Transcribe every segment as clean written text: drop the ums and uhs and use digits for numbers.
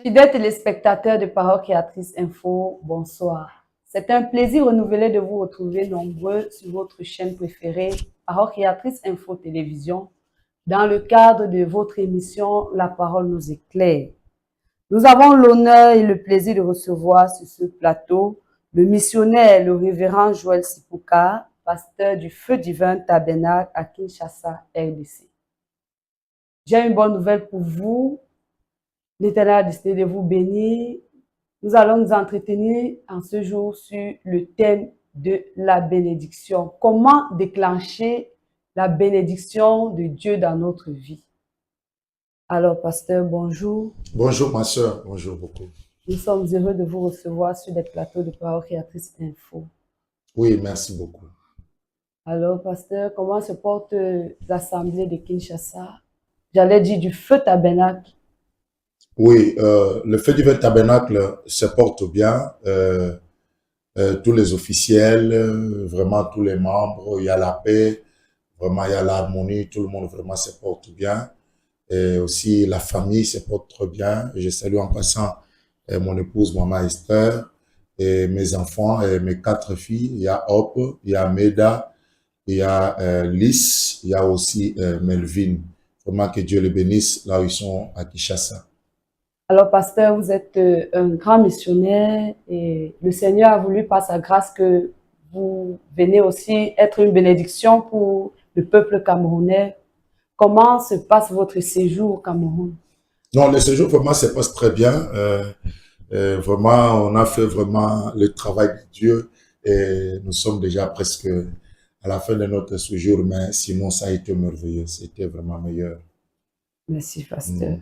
Fidèles téléspectateurs de Parole Créatrice Info, bonsoir. C'est un plaisir renouvelé de vous retrouver nombreux sur votre chaîne préférée, Parole Créatrice Info Télévision, dans le cadre de votre émission La Parole nous éclaire. Nous avons l'honneur et le plaisir de recevoir sur ce plateau le missionnaire, le révérend Joël Sipouka, pasteur du Feu Divin Tabernacle à Kinshasa, RDC. J'ai une bonne nouvelle pour vous. L'Éternel a décidé de vous bénir. Nous allons nous entretenir en ce jour sur le thème de la bénédiction. Comment déclencher la bénédiction de Dieu dans notre vie? Alors, pasteur, bonjour. Bonjour ma soeur, bonjour beaucoup. Nous sommes heureux de vous recevoir sur des plateaux de Parole Créatrice Info. Oui, merci beaucoup. Alors, pasteur, comment se portent l'Assemblée de Kinshasa? J'allais dire du Feu Tabernacle. Oui, le Feu Divin Tabernacle se porte bien. Tous les officiels, vraiment tous les membres, il y a la paix, vraiment il y a l'harmonie, tout le monde vraiment se porte bien. Et aussi la famille se porte très bien. Je salue en passant mon épouse, Maman Esther, et mes enfants et mes 4 filles. Il y a Hope, il y a Meda, il y a Lys, il y a aussi Melvin. Vraiment que Dieu les bénisse là où ils sont à Kinshasa. Alors, pasteur, vous êtes un grand missionnaire et le Seigneur a voulu par sa grâce que vous venez aussi être une bénédiction pour le peuple camerounais. Comment se passe votre séjour au Cameroun? Non, le séjour vraiment se passe très bien. Vraiment, on a fait vraiment le travail de Dieu et nous sommes déjà presque à la fin de notre séjour, mais sinon ça a été merveilleux, c'était vraiment meilleur. Merci, pasteur.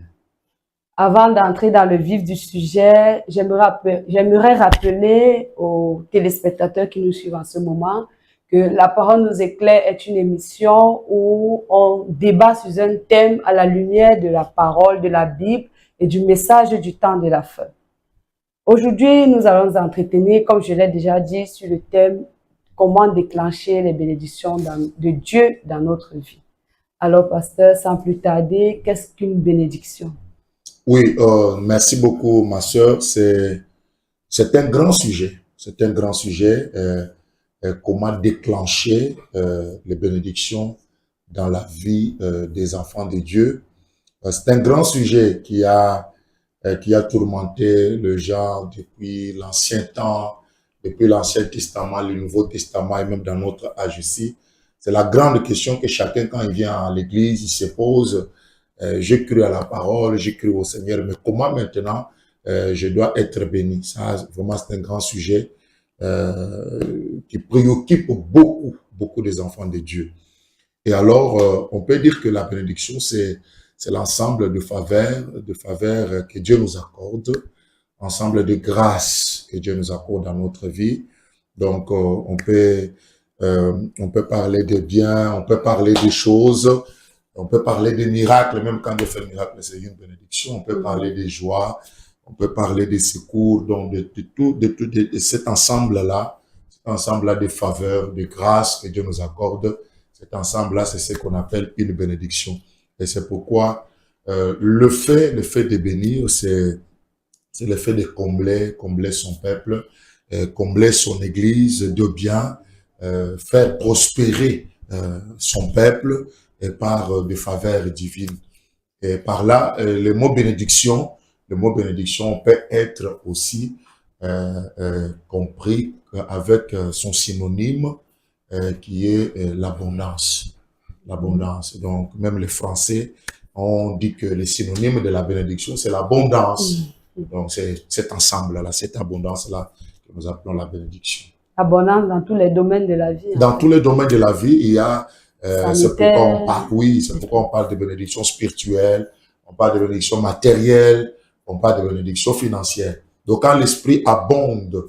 Avant d'entrer dans le vif du sujet, j'aimerais rappeler aux téléspectateurs qui nous suivent en ce moment que La Parole nous éclaire est une émission où on débat sur un thème à la lumière de la parole, de la Bible et du message du temps de la fin. Aujourd'hui, nous allons nous entretenir, comme je l'ai déjà dit, sur le thème « Comment déclencher les bénédictions de Dieu dans notre vie ». Alors, pasteur, sans plus tarder, qu'est-ce qu'une bénédiction? Oui, merci beaucoup ma soeur, c'est un grand sujet, c'est un grand sujet, comment déclencher les bénédictions dans la vie des enfants de Dieu. C'est un grand sujet qui a tourmenté le genre depuis l'ancien temps, depuis l'Ancien Testament, le Nouveau Testament et même dans notre âge ici. C'est la grande question que chacun, quand il vient à l'église, il se pose. J'ai cru à la parole, j'ai cru au Seigneur, mais comment maintenant je dois être béni? Ça, vraiment, c'est un grand sujet qui préoccupe beaucoup des enfants de Dieu. Et alors, on peut dire que la bénédiction, c'est l'ensemble de faveurs que Dieu nous accorde, ensemble de grâces que Dieu nous accorde dans notre vie. Donc, on peut parler de biens, on peut parler des choses, on peut parler des miracles, même quand Dieu fait un miracle, c'est une bénédiction. On peut parler des joies, on peut parler des secours, donc de cet ensemble-là de faveurs, de grâces que Dieu nous accorde. Cet ensemble-là, c'est ce qu'on appelle une bénédiction. Et c'est pourquoi le fait de bénir, c'est le fait de combler son peuple, combler son église de bien, faire prospérer son peuple et par des faveurs divines. Et par là, le mot bénédiction peut être aussi compris avec son synonyme qui est l'abondance. L'abondance. Donc, même les Français ont dit que le synonyme de la bénédiction, c'est l'abondance. Donc, c'est cet ensemble-là, cette abondance-là que nous appelons la bénédiction. Abondance dans tous les domaines de la vie. Dans tous les domaines de la vie, il y a, c'est pourquoi on parle, c'est pourquoi on parle de bénédiction spirituelle, on parle de bénédiction matérielle, on parle de bénédiction financière. Donc, quand l'esprit abonde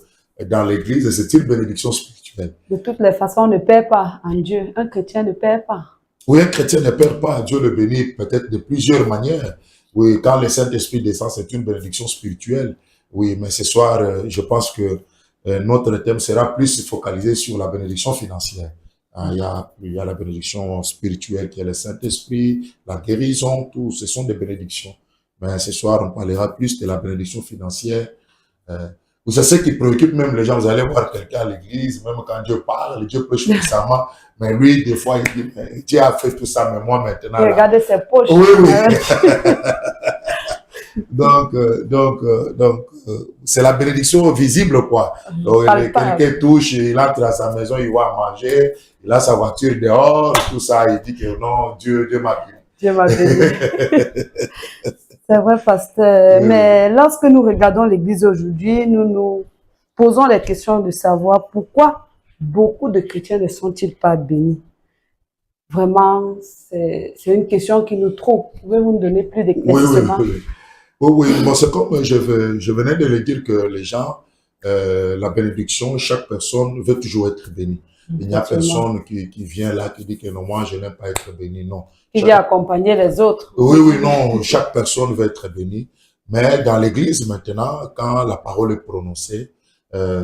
dans l'église, c'est une bénédiction spirituelle. De toutes les façons, on ne perd pas en Dieu. Un chrétien ne perd pas. Oui, un chrétien ne perd pas. Dieu le bénit peut-être de plusieurs manières. Oui, quand le Saint-Esprit descend, c'est une bénédiction spirituelle. Oui, mais ce soir, je pense que notre thème sera plus focalisé sur la bénédiction financière. Il y a la bénédiction spirituelle qui est le Saint-Esprit, la guérison, tout, ce sont des bénédictions. Mais ce soir, on parlera plus de la bénédiction financière. Euh, c'est ce qui préoccupe même les gens. Vous allez voir quelqu'un à l'église, même quand Dieu parle, Dieu prêche puissamment. Mais lui, des fois, il dit, Dieu a fait tout ça, mais moi maintenant. Il regarde ses poches. Oui, oui. C'est la bénédiction visible, quoi. Donc, quelqu'un touche, il entre à sa maison, il va manger, il a sa voiture dehors, tout ça, il dit que non, Dieu m'a béni. Dieu m'a béni. C'est vrai, pasteur. Mais lorsque nous regardons l'Église aujourd'hui, nous nous posons les questions de savoir pourquoi beaucoup de chrétiens ne sont-ils pas bénis. Vraiment, c'est une question qui nous trouble. Pouvez-vous nous donner plus d'éclaircissement? Oui. Bon, c'est comme je venais de le dire que les gens, la bénédiction, chaque personne veut toujours être bénie. Il n'y a personne qui vient là, qui dit que non, moi, je n'aime pas être béni. Non. Il vient accompagner les autres. Oui, non, chaque personne veut être bénie. Mais dans l'église, maintenant, quand la parole est prononcée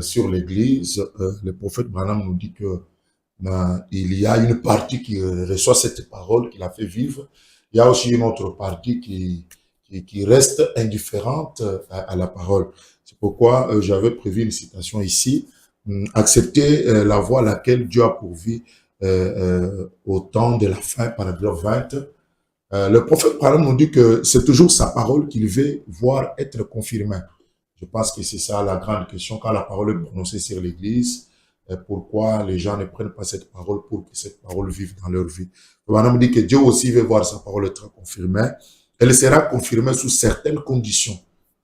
sur l'église, le prophète Branham nous dit que il y a une partie qui reçoit cette parole, qui la fait vivre. Il y a aussi une autre partie qui reste indifférente à la parole. C'est pourquoi j'avais prévu une citation ici. Accepter la voie à laquelle Dieu a pourvu au temps de la fin, paragraphe 20. Le prophète Branham nous dit que c'est toujours sa parole qu'il veut voir être confirmée. Je pense que c'est ça la grande question quand la parole est prononcée sur l'Église. Pourquoi les gens ne prennent pas cette parole pour que cette parole vive dans leur vie. Branham dit que Dieu aussi veut voir sa parole être confirmée. Elle sera confirmée sous certaines conditions.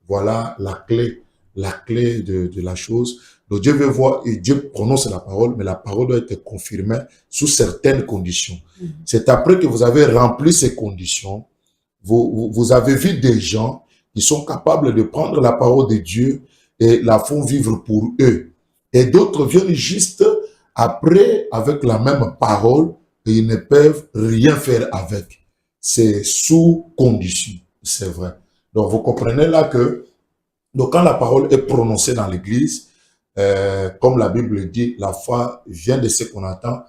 Voilà la clé de la chose. Donc Dieu veut voir, et Dieu prononce la parole, mais la parole doit être confirmée sous certaines conditions. C'est après que vous avez rempli ces conditions, vous avez vu des gens qui sont capables de prendre la parole de Dieu et la font vivre pour eux. Et d'autres viennent juste après avec la même parole et ils ne peuvent rien faire avec. C'est sous condition, c'est vrai. Donc vous comprenez là que donc quand la parole est prononcée dans l'église, comme la Bible dit, la foi vient de ce qu'on entend,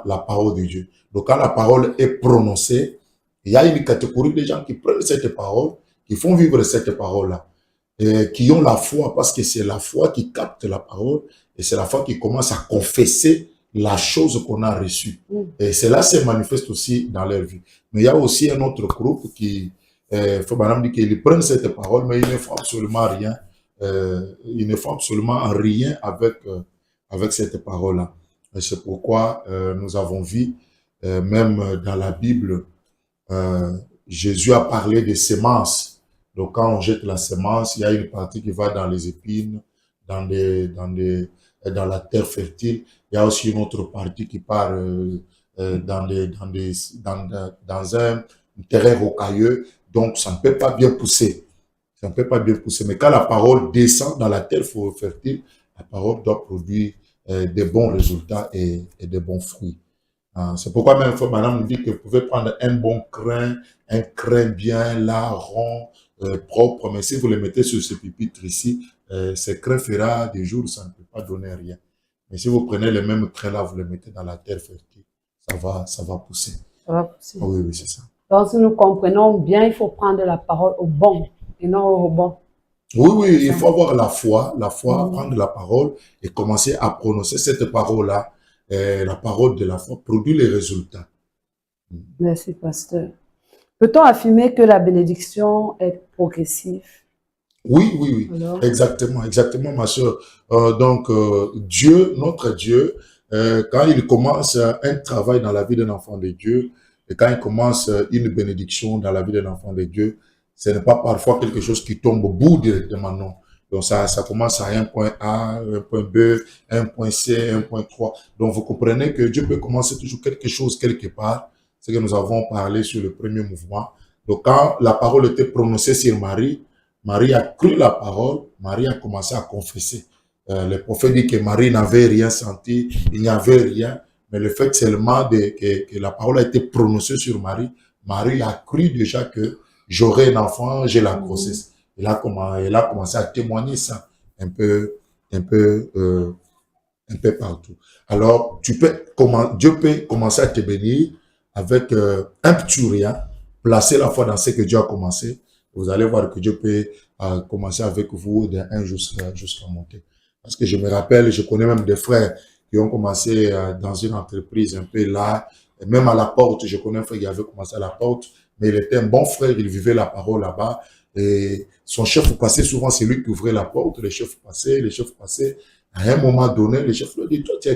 la parole de Dieu. Donc quand la parole est prononcée, il y a une catégorie de gens qui prennent cette parole, qui font vivre cette parole-là, qui ont la foi, parce que c'est la foi qui capte la parole, et c'est la foi qui commence à confesser la chose qu'on a reçue. Et cela se manifeste aussi dans leur vie. Mais il y a aussi un autre groupe qui, Madame dit qu'ils prennent cette parole, mais ils ne font absolument rien. Ils ne font absolument rien avec cette parole-là. C'est pourquoi nous avons vu, même dans la Bible, Jésus a parlé de semences. Donc quand on jette la semence, il y a une partie qui va dans les épines, dans la terre fertile. Il y a aussi une autre partie qui part dans un terrain rocailleux. Donc ça ne peut pas bien pousser. Ça ne peut pas bien pousser. Mais quand la parole descend dans la terre fertile, la parole doit produire des bons résultats et des bons fruits. C'est pourquoi même Madame nous dit que vous pouvez prendre un bon crin, un crin bien là, rond, propre, mais si vous le mettez sur ce pupitre ici, ce crin fera des jours, ça ne peut pas donner rien. Mais si vous prenez le même crin là, vous le mettez dans la terre fertile, ça va pousser. Ça va pousser. Oui, c'est ça. Donc si nous comprenons bien, il faut prendre la parole au bon et non au rebond. Oui, il faut avoir la foi, prendre la parole et commencer à prononcer cette parole-là. La parole de la foi produit les résultats. Merci, pasteur. Peut-on affirmer que la bénédiction est progressive? Oui. Alors? Exactement, ma soeur. Dieu, notre Dieu, quand il commence un travail dans la vie d'un enfant de Dieu, et quand il commence une bénédiction dans la vie d'un enfant de Dieu, ce n'est pas parfois quelque chose qui tombe au bout directement, non. Donc ça commence à un point A, un point B, un point C, un point 3. Donc vous comprenez que Dieu peut commencer toujours quelque chose quelque part. C'est ce que nous avons parlé sur le premier mouvement. Donc quand la parole était prononcée sur Marie, Marie a cru la parole, Marie a commencé à confesser. Le prophète dit que Marie n'avait rien senti, il n'y avait rien. Mais le fait seulement que la parole a été prononcée sur Marie, Marie a cru déjà que j'aurai un enfant, j'ai la grossesse. Elle a commencé à témoigner ça un peu partout. Alors, Dieu peut commencer à te bénir avec un petit rien, placer la foi dans ce que Dieu a commencé. Vous allez voir que Dieu peut commencer avec vous de 1 jusqu'à monter. Parce que je me rappelle, je connais même des frères qui ont commencé dans une entreprise un peu là, et même à la porte, je connais un frère qui avait commencé à la porte, mais il était un bon frère, il vivait la parole là-bas, et son chef passait souvent, c'est lui qui ouvrait la porte, les chefs passaient. À un moment donné, le chef lui dit, toi, tu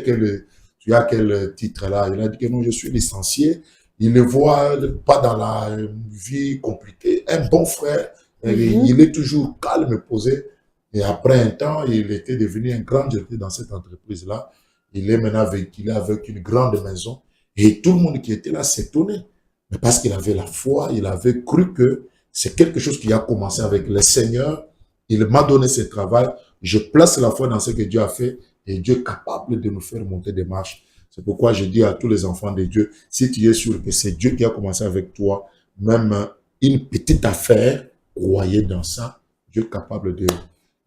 as quel titre là? Il a dit que non, je suis licencié. Il ne voit pas dans la vie compliquée. Un bon frère, il est toujours calme et posé. Et après un temps, il était devenu un grand directeur dans cette entreprise-là. Il est maintenant véhiculé avec une grande maison. Et tout le monde qui était là s'étonnait. Mais parce qu'il avait la foi, il avait cru que c'est quelque chose qui a commencé avec le Seigneur. Il m'a donné ce travail. Je place la foi dans ce que Dieu a fait. Et Dieu est capable de nous faire monter des marches. C'est pourquoi je dis à tous les enfants de Dieu, si tu es sûr que c'est Dieu qui a commencé avec toi, même une petite affaire, croyez dans ça. Dieu est capable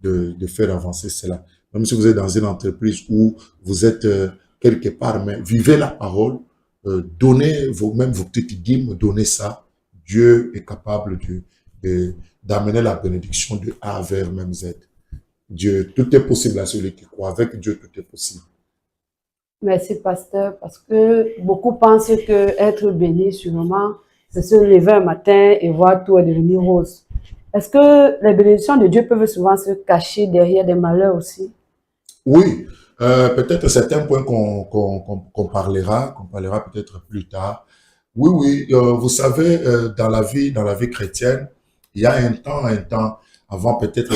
de faire avancer cela. Même si vous êtes dans une entreprise où vous êtes quelque part, mais vivez la parole, donnez même vos petites dîmes, donnez ça. Dieu est capable d'amener la bénédiction de A vers même Z. Dieu, tout est possible à celui qui croit. Avec Dieu, tout est possible. Merci, pasteur, parce que beaucoup pensent que être béni, sûrement, c'est se lever un matin et voir tout est devenu rose. Est-ce que les bénédictions de Dieu peuvent souvent se cacher derrière des malheurs aussi? Oui, peut-être c'est un point qu'on parlera peut-être plus tard. Oui, oui, vous savez, dans la vie chrétienne, il y a un temps avant peut-être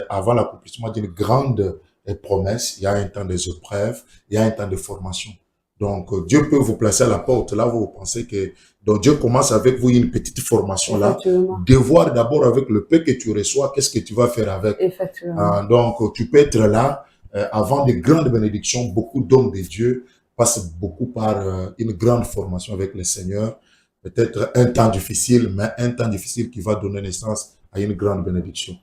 avant l'accomplissement d'une grande promesse, il y a un temps des épreuves, il y a un temps de formation. Donc, Dieu peut vous placer à la porte, là où vous pensez que, donc Dieu commence avec vous une petite formation là, Effectivement, de voir d'abord avec le peu que tu reçois, qu'est-ce que tu vas faire avec. effectivement. Donc, tu peux être là, avant de grandes bénédictions, beaucoup d'hommes de Dieu passent beaucoup par une grande formation avec le Seigneur. Peut-être un temps difficile, mais un temps difficile qui va donner naissance à une grande bénédiction.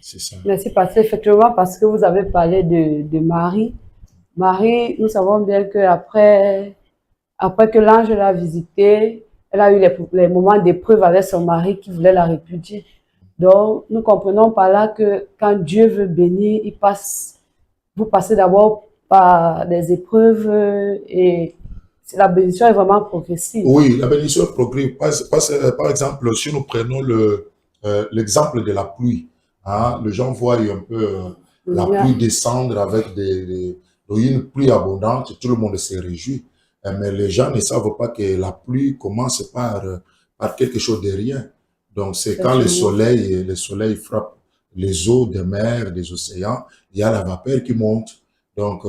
C'est ça. Merci, pasteur. Effectivement, parce que vous avez parlé de Marie. Marie, nous savons bien après que l'ange l'a visitée, elle a eu les moments d'épreuve avec son mari qui voulait la répudier. Donc, nous comprenons par là que quand Dieu veut bénir, vous passez d'abord par des épreuves et la bénédiction est vraiment progressive. Oui, la bénédiction progresse. Par exemple, si nous prenons l'exemple de la pluie, hein, les gens voient un peu la pluie descendre avec une pluie abondante, tout le monde se réjouit. Mais les gens ne savent pas que la pluie commence par quelque chose de rien. Donc, c'est quand le soleil frappe les eaux des mers, des océans, il y a la vapeur qui monte. Donc,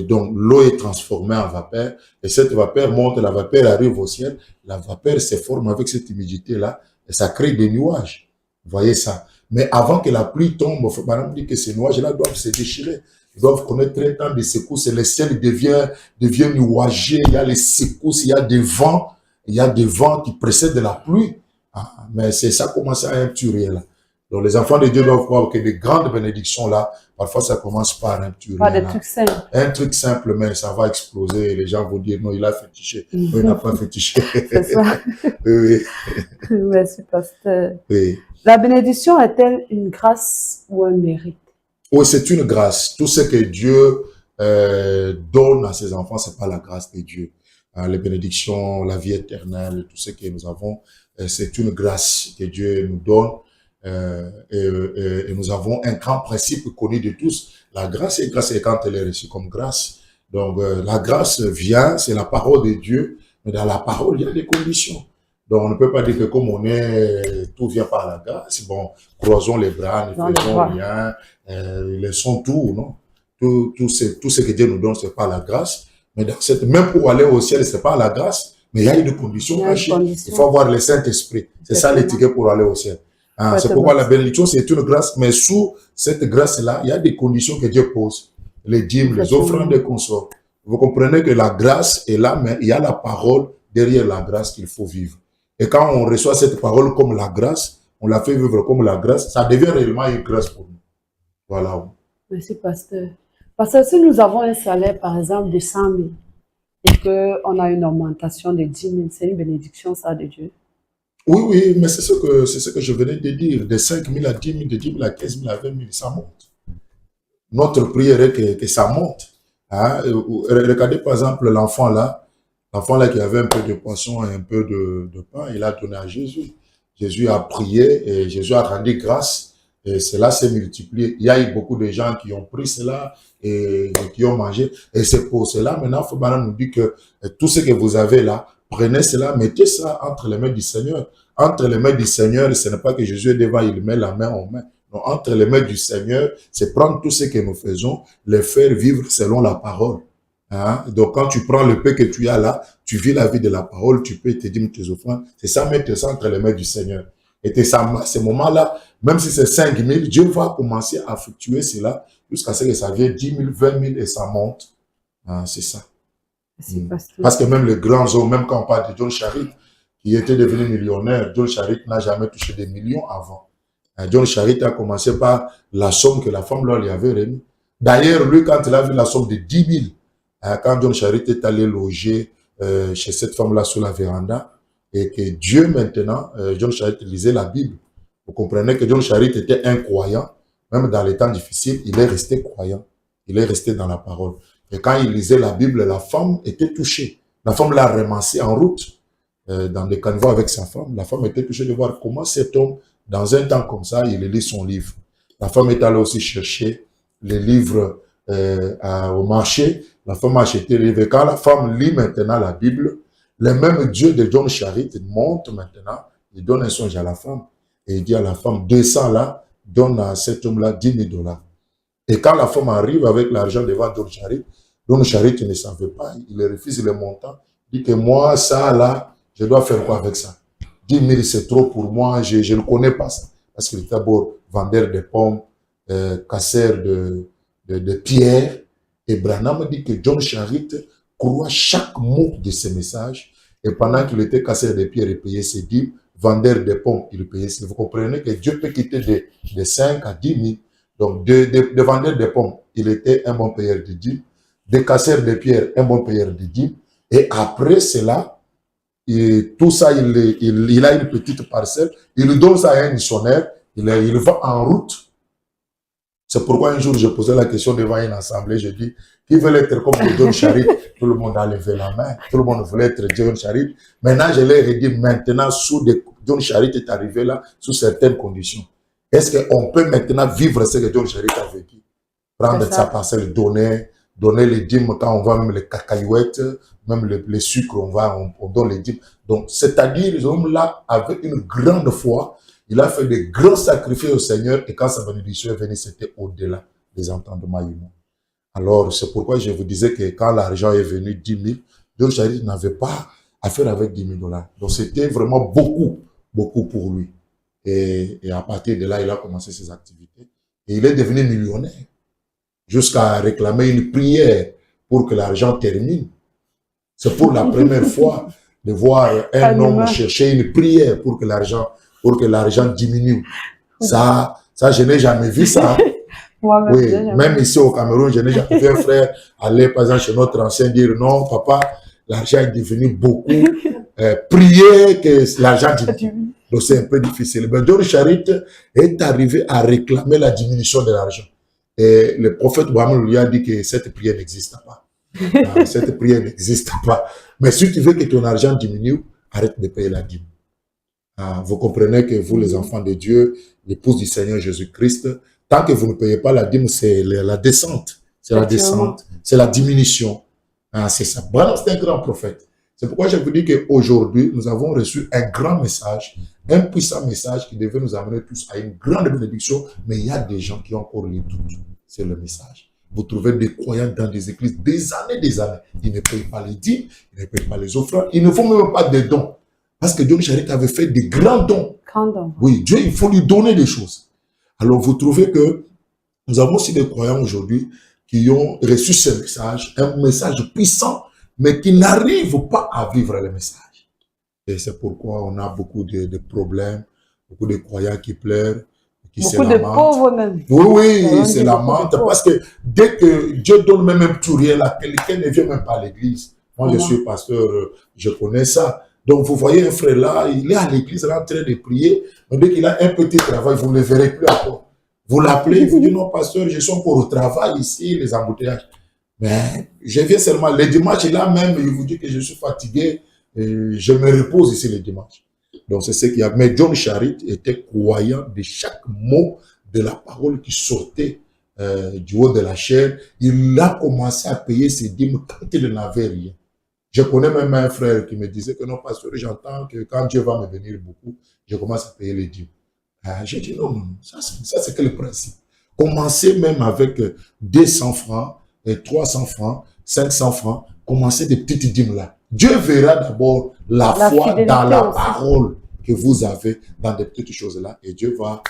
donc l'eau est transformée en vapeur et cette vapeur monte, la vapeur arrive au ciel, la vapeur se forme avec cette humidité-là et ça crée des nuages. Vous voyez ça? Mais avant que la pluie tombe, il faut par exemple dire que ces nuages-là doivent se déchirer. Ils doivent connaître un temps de secousses et le ciel devient nuagé, il y a les secousses, il y a des vents qui précèdent la pluie. Ah, mais c'est ça commence à être réel. Donc les enfants de Dieu doivent croire que les grandes bénédictions là, parfois ça commence par un petit Pas des trucs simples. Un truc simple, mais ça va exploser et les gens vont dire non, il a fétiché. Non, il n'a pas fétiché. C'est ça. Oui, Merci, pasteur. oui. La bénédiction est-elle une grâce ou un mérite? Oui, c'est une grâce. Tout ce que Dieu donne à ses enfants, c'est pas la grâce de Dieu. Les bénédictions, la vie éternelle, tout ce que nous avons, c'est une grâce que Dieu nous donne. Et nous avons un grand principe connu de tous. La grâce est grâce et quand elle est reçue comme grâce. Donc, la grâce vient, c'est la parole de Dieu, mais dans la parole, il y a des conditions. Donc, on ne peut pas dire que comme on est, tout vient par la grâce. Bon, croisons les bras, ne faisons rien, laissons tout, non? Tout ce que Dieu nous donne, c'est pas la grâce. Mais même pour aller au ciel, c'est pas la grâce, mais il y a une condition cachée. Il faut avoir le Saint-Esprit. C'est ça l'étiquette pour aller au ciel. C'est pourquoi la bénédiction, c'est une grâce, mais sous cette grâce-là, il y a des conditions que Dieu pose. Les dîmes, les offrandes et consorts. Vous comprenez que la grâce est là, mais il y a la parole derrière la grâce qu'il faut vivre. Et quand on reçoit cette parole comme la grâce, on la fait vivre comme la grâce, ça devient réellement une grâce pour nous. Voilà. Merci, pasteur. Parce que si nous avons un salaire, par exemple, de 100 000 et qu'on a une augmentation de 10 000, c'est une bénédiction, ça, de Dieu? Oui, oui, mais c'est ce que je venais de dire. De 5 000 à 10 000, de 10 000 à 15 000 à 20 000, ça monte. Notre prière est que ça monte. Hein? Regardez par exemple l'enfant là qui avait un peu de poisson et un peu de pain, il a donné à Jésus. Jésus a prié et Jésus a rendu grâce et cela s'est multiplié. Il y a eu beaucoup de gens qui ont pris cela et qui ont mangé. Et c'est pour cela, maintenant, Fabana nous dit que tout ce que vous avez là, prenez cela, mettez ça entre les mains du Seigneur. Entre les mains du Seigneur, ce n'est pas que Jésus est devant, il met la main en main. Donc, entre les mains du Seigneur, c'est prendre tout ce que nous faisons, les faire vivre selon la parole. Hein? Donc, quand tu prends le peu que tu as là, tu vis la vie de la parole, tu peux te dire tes offrandes. C'est ça, mettre ça entre les mains du Seigneur. Et à ce moment-là, même si c'est 5 000, Dieu va commencer à fluctuer cela jusqu'à ce que ça vienne 10 000, 20 000 et ça monte. Hein, c'est ça. Parce que même les grands hommes, même quand on parle de John Charit, qui était devenu millionnaire, John Charit n'a jamais touché des millions avant. John Charit a commencé par la somme que la femme là lui avait remise. D'ailleurs, lui, quand il a vu la somme de 10 000, quand John Charit est allé loger chez cette femme-là sous la véranda, et que Dieu maintenant, John Charit lisait la Bible. Vous comprenez que John Charit était un croyant, même dans les temps difficiles, il est resté croyant. Il est resté dans la parole. Et quand il lisait la Bible, la femme était touchée. La femme l'a ramassé en route, dans des caniveaux avec sa femme. La femme était touchée de voir comment cet homme, dans un temps comme ça, il lit son livre. La femme est allée aussi chercher les livres au marché. La femme a acheté les livres. Quand la femme lit maintenant la Bible, le même Dieu de John Charit monte maintenant, il donne un songe à la femme. Et il dit à la femme, 200 là, donne à cet homme-là 10 000 $. Et quand la femme arrive avec l'argent devant John Charit ne savait pas, il refuse le montant. Il dit que moi, ça là, je dois faire quoi avec ça? 10 000, c'est trop pour moi, je ne connais pas ça. Parce qu'il était d'abord vendeur de pommes, casseur de pierres. Et Branham dit que John Charit croit chaque mot de ses messages. Et pendant qu'il était casseur de pierres, il payait ses dîmes. Vendeur de pommes, il payait ses. Vous comprenez que Dieu peut quitter de 5 à 10 000. Donc, de vendeur de pommes, il était un bon payeur de dîmes. De casseur de pierres, un bon payeur de dîmes. Et après cela, et tout ça, il a une petite parcelle, il donne ça à un missionnaire, il va en route. C'est pourquoi un jour, je posais la question devant une assemblée, je dis, qui veut être comme John Charit? Tout le monde a levé la main, tout le monde voulait être John Charit. Maintenant, je leur ai dit, maintenant, John Charit est arrivé là, sous certaines conditions. Est-ce qu'on peut maintenant vivre ce que John Charit a vécu? Prendre sa parcelle, donner les dîmes quand on va, même les cacahuètes, même les sucres, on donne les dîmes. Donc, c'est-à-dire, l'homme là, avec une grande foi, il a fait des grands sacrifices au Seigneur et quand sa bénédiction est venue, c'était au-delà des entendements humains. Alors, c'est pourquoi je vous disais que quand l'argent est venu, 10 000, John Charit n'avait pas à faire avec 10 000 $. Donc, c'était vraiment beaucoup, beaucoup pour lui. Et à partir de là, il a commencé ses activités. Et il est devenu millionnaire. Jusqu'à réclamer une prière pour que l'argent termine. C'est pour la première fois de voir un homme chercher une prière pour que l'argent diminue. Ça, je n'ai jamais vu ça. Oui, même ici au Cameroun, je n'ai jamais vu un frère aller, par exemple, chez notre ancien dire non, papa, l'argent est devenu beaucoup. Priez que l'argent diminue. Donc c'est un peu difficile. Mais John Charit est arrivé à réclamer la diminution de l'argent. Et le prophète Mohammed lui a dit que cette prière n'existe pas. Cette prière n'existe pas. Mais si tu veux que ton argent diminue, arrête de payer la dîme. Vous comprenez que vous, les enfants de Dieu, l'épouse du Seigneur Jésus-Christ, tant que vous ne payez pas la dîme, c'est la descente. C'est la descente. C'est la diminution. C'est ça. Voilà, c'est un grand prophète. C'est pourquoi je vous dis qu'aujourd'hui, nous avons reçu un grand message, un puissant message qui devait nous amener tous à une grande bénédiction, mais il y a des gens qui ont encore les doutes. C'est le message. Vous trouvez des croyants dans des églises des années. Ils ne payent pas les dîmes, ils ne payent pas les offrandes, ils ne font même pas des dons. Parce que John Charit avait fait des grands dons. Oui, Dieu, il faut lui donner des choses. Alors, vous trouvez que nous avons aussi des croyants aujourd'hui qui ont reçu ce message, un message puissant, mais qui n'arrivent pas à vivre le message. Et c'est pourquoi on a beaucoup de problèmes, beaucoup de croyants qui pleurent, qui se lamentent. Beaucoup de pauvres même. Oui, ils se lamentent parce que dès que Dieu donne même un tout rien là, quelqu'un ne vient même pas à l'église. Moi, je suis pasteur, je connais ça. Donc, vous voyez un frère là, il est à l'église, là, en train de prier. Mais dès qu'il a un petit travail, vous ne le verrez plus encore. Vous l'appelez, il vous dit, non, pasteur, je suis encore au travail ici, les embouteillages. Mais je viens seulement. Le dimanche, là même, il vous dit que je suis fatigué. Et je me repose ici le dimanche. Donc, c'est ce qu'il y a. Mais John Charit était croyant de chaque mot de la parole qui sortait du haut de la chair. Il a commencé à payer ses dîmes quand il n'avait rien. Je connais même un frère qui me disait que non, pasteur, j'entends que quand Dieu va me bénir beaucoup, je commence à payer les dîmes. J'ai dit non, ça c'est que le principe. Commencez même avec 200 francs, 300 francs, 500 francs, commencez des petites dîmes là. Dieu verra d'abord la foi dans la aussi. Parole que vous avez dans des petites choses là et Dieu va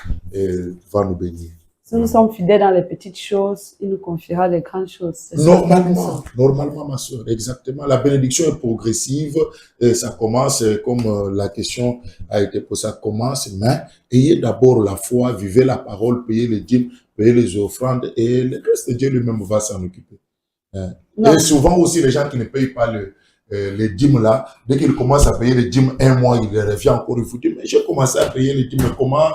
nous bénir. Si nous sommes fidèles dans les petites choses, il nous confiera les grandes choses. Normalement, ma soeur, exactement. La bénédiction est progressive. Et ça commence, comme la question a été posée, ça commence, mais ayez d'abord la foi, vivez la parole, payez les dîmes, payez les offrandes et le reste, Dieu lui-même va s'en occuper. Et souvent aussi, les gens qui ne payent pas les dîmes là, dès qu'ils commencent à payer les dîmes un mois, il revient encore, il vous dit, mais j'ai commencé à payer les dîmes, comment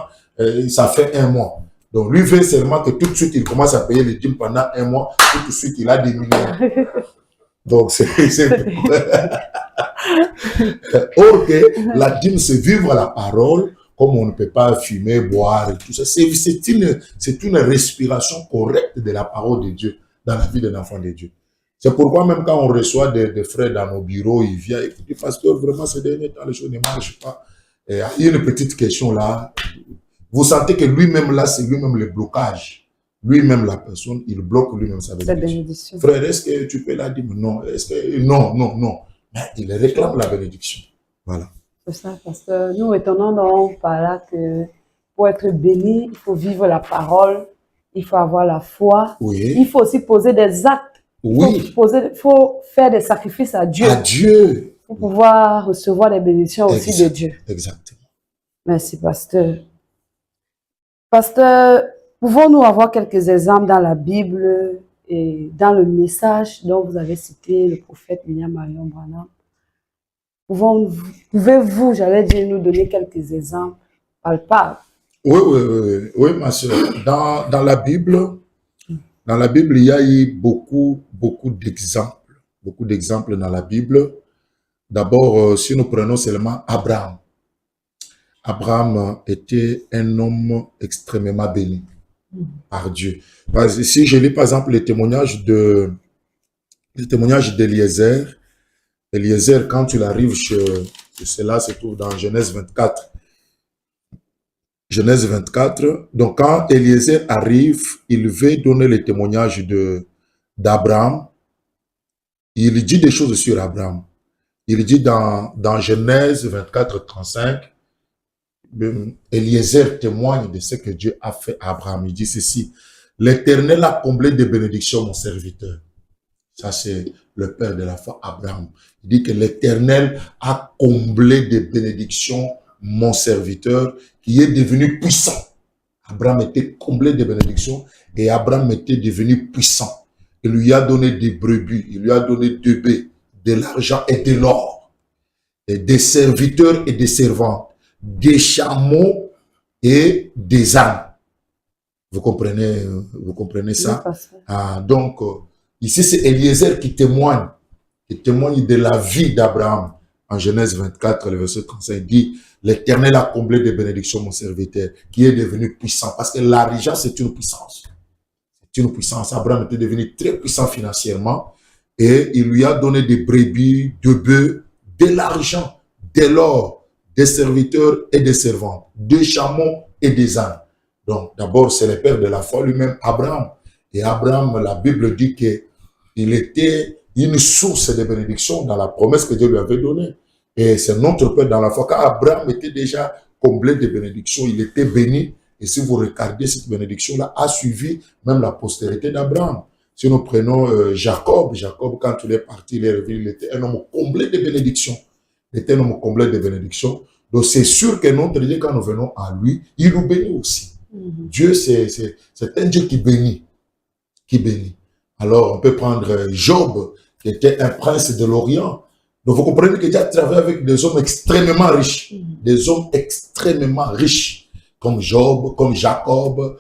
ça fait un mois? Donc, lui veut seulement que tout de suite, il commence à payer les dîmes pendant un mois, tout de suite, il a des millions. Donc, c'est Or que la dîme, c'est vivre la parole, comme on ne peut pas fumer, boire et tout ça. C'est une respiration correcte de la parole de Dieu dans la vie d'un enfant de Dieu. C'est pourquoi même quand on reçoit des frères dans nos bureaux, ils viennent et disent, pasteur, vraiment, ces derniers temps, les choses ne marchent pas. Et il y a une petite question là. Vous sentez que lui-même là, c'est lui-même le blocage. Lui-même, la personne, il bloque lui-même sa bénédiction. Frère, est-ce que tu peux la dire? Non. Est-ce que non. Mais il réclame la bénédiction. Voilà. C'est ça, pasteur. Nous retenons donc par là que pour être béni, il faut vivre la parole, il faut avoir la foi. Oui. Il faut aussi poser des actes. Oui. Il faut faire des sacrifices à Dieu. À Dieu. Pour pouvoir recevoir les bénédictions aussi de Dieu. Exactement. Merci, pasteur. Pasteur, pouvons-nous avoir quelques exemples dans la Bible et dans le message dont vous avez cité le prophète William Marion Branham? Pouvez-vous, j'allais dire, nous donner quelques exemples palpables? Oui, ma soeur. Dans la Bible, il y a eu beaucoup d'exemples. Beaucoup d'exemples dans la Bible. D'abord, si nous prenons seulement Abraham. Abraham était un homme extrêmement béni par Dieu. Si je lis par exemple le témoignage d'Eliezer, Eliezer, quand il arrive cela se trouve dans Genèse 24. Genèse 24. Donc quand Eliezer arrive, il veut donner le témoignage d'Abraham. Il dit des choses sur Abraham. Il dit dans Genèse 24, 35, Eliezer témoigne de ce que Dieu a fait à Abraham. Il dit ceci: l'Éternel a comblé de bénédictions mon serviteur. Ça, c'est le père de la foi, Abraham. Il dit que l'Éternel a comblé de bénédictions mon serviteur, qui est devenu puissant. Abraham était comblé de bénédictions et Abraham était devenu puissant. Il lui a donné des brebis, il lui a donné des bœufs, de l'argent et de l'or, et des serviteurs et des servantes, des chameaux et des ânes. Vous comprenez ça? Donc, ici, c'est Eliezer qui témoigne de la vie d'Abraham. En Genèse 24, le verset 35, il dit, l'Éternel a comblé de bénédictions mon serviteur, qui est devenu puissant. Parce que l'argent, c'est une puissance. C'est une puissance. Abraham était devenu très puissant financièrement. Et il lui a donné des brebis, des bœufs, de l'argent, de l'or, des serviteurs et des servantes, des chameaux et des ânes. Donc, d'abord, c'est le père de la foi lui-même, Abraham. Et Abraham, la Bible dit qu'il était une source de bénédiction dans la promesse que Dieu lui avait donnée. Et c'est notre père dans la foi. Quand Abraham était déjà comblé de bénédictions, il était béni. Et si vous regardez, cette bénédiction-là a suivi même la postérité d'Abraham. Si nous prenons Jacob, quand il est parti, il est revenu, il était un homme comblé de bénédictions. Il était un homme comblé de bénédictions. Donc c'est sûr que notre Dieu, quand nous venons à lui, il nous bénit aussi. Dieu, c'est un Dieu qui bénit. Alors on peut prendre Job, qui était un prince de l'Orient. Donc, vous comprenez que Dieu a travaillé avec des hommes extrêmement riches. Des hommes extrêmement riches. Comme Job, comme Jacob,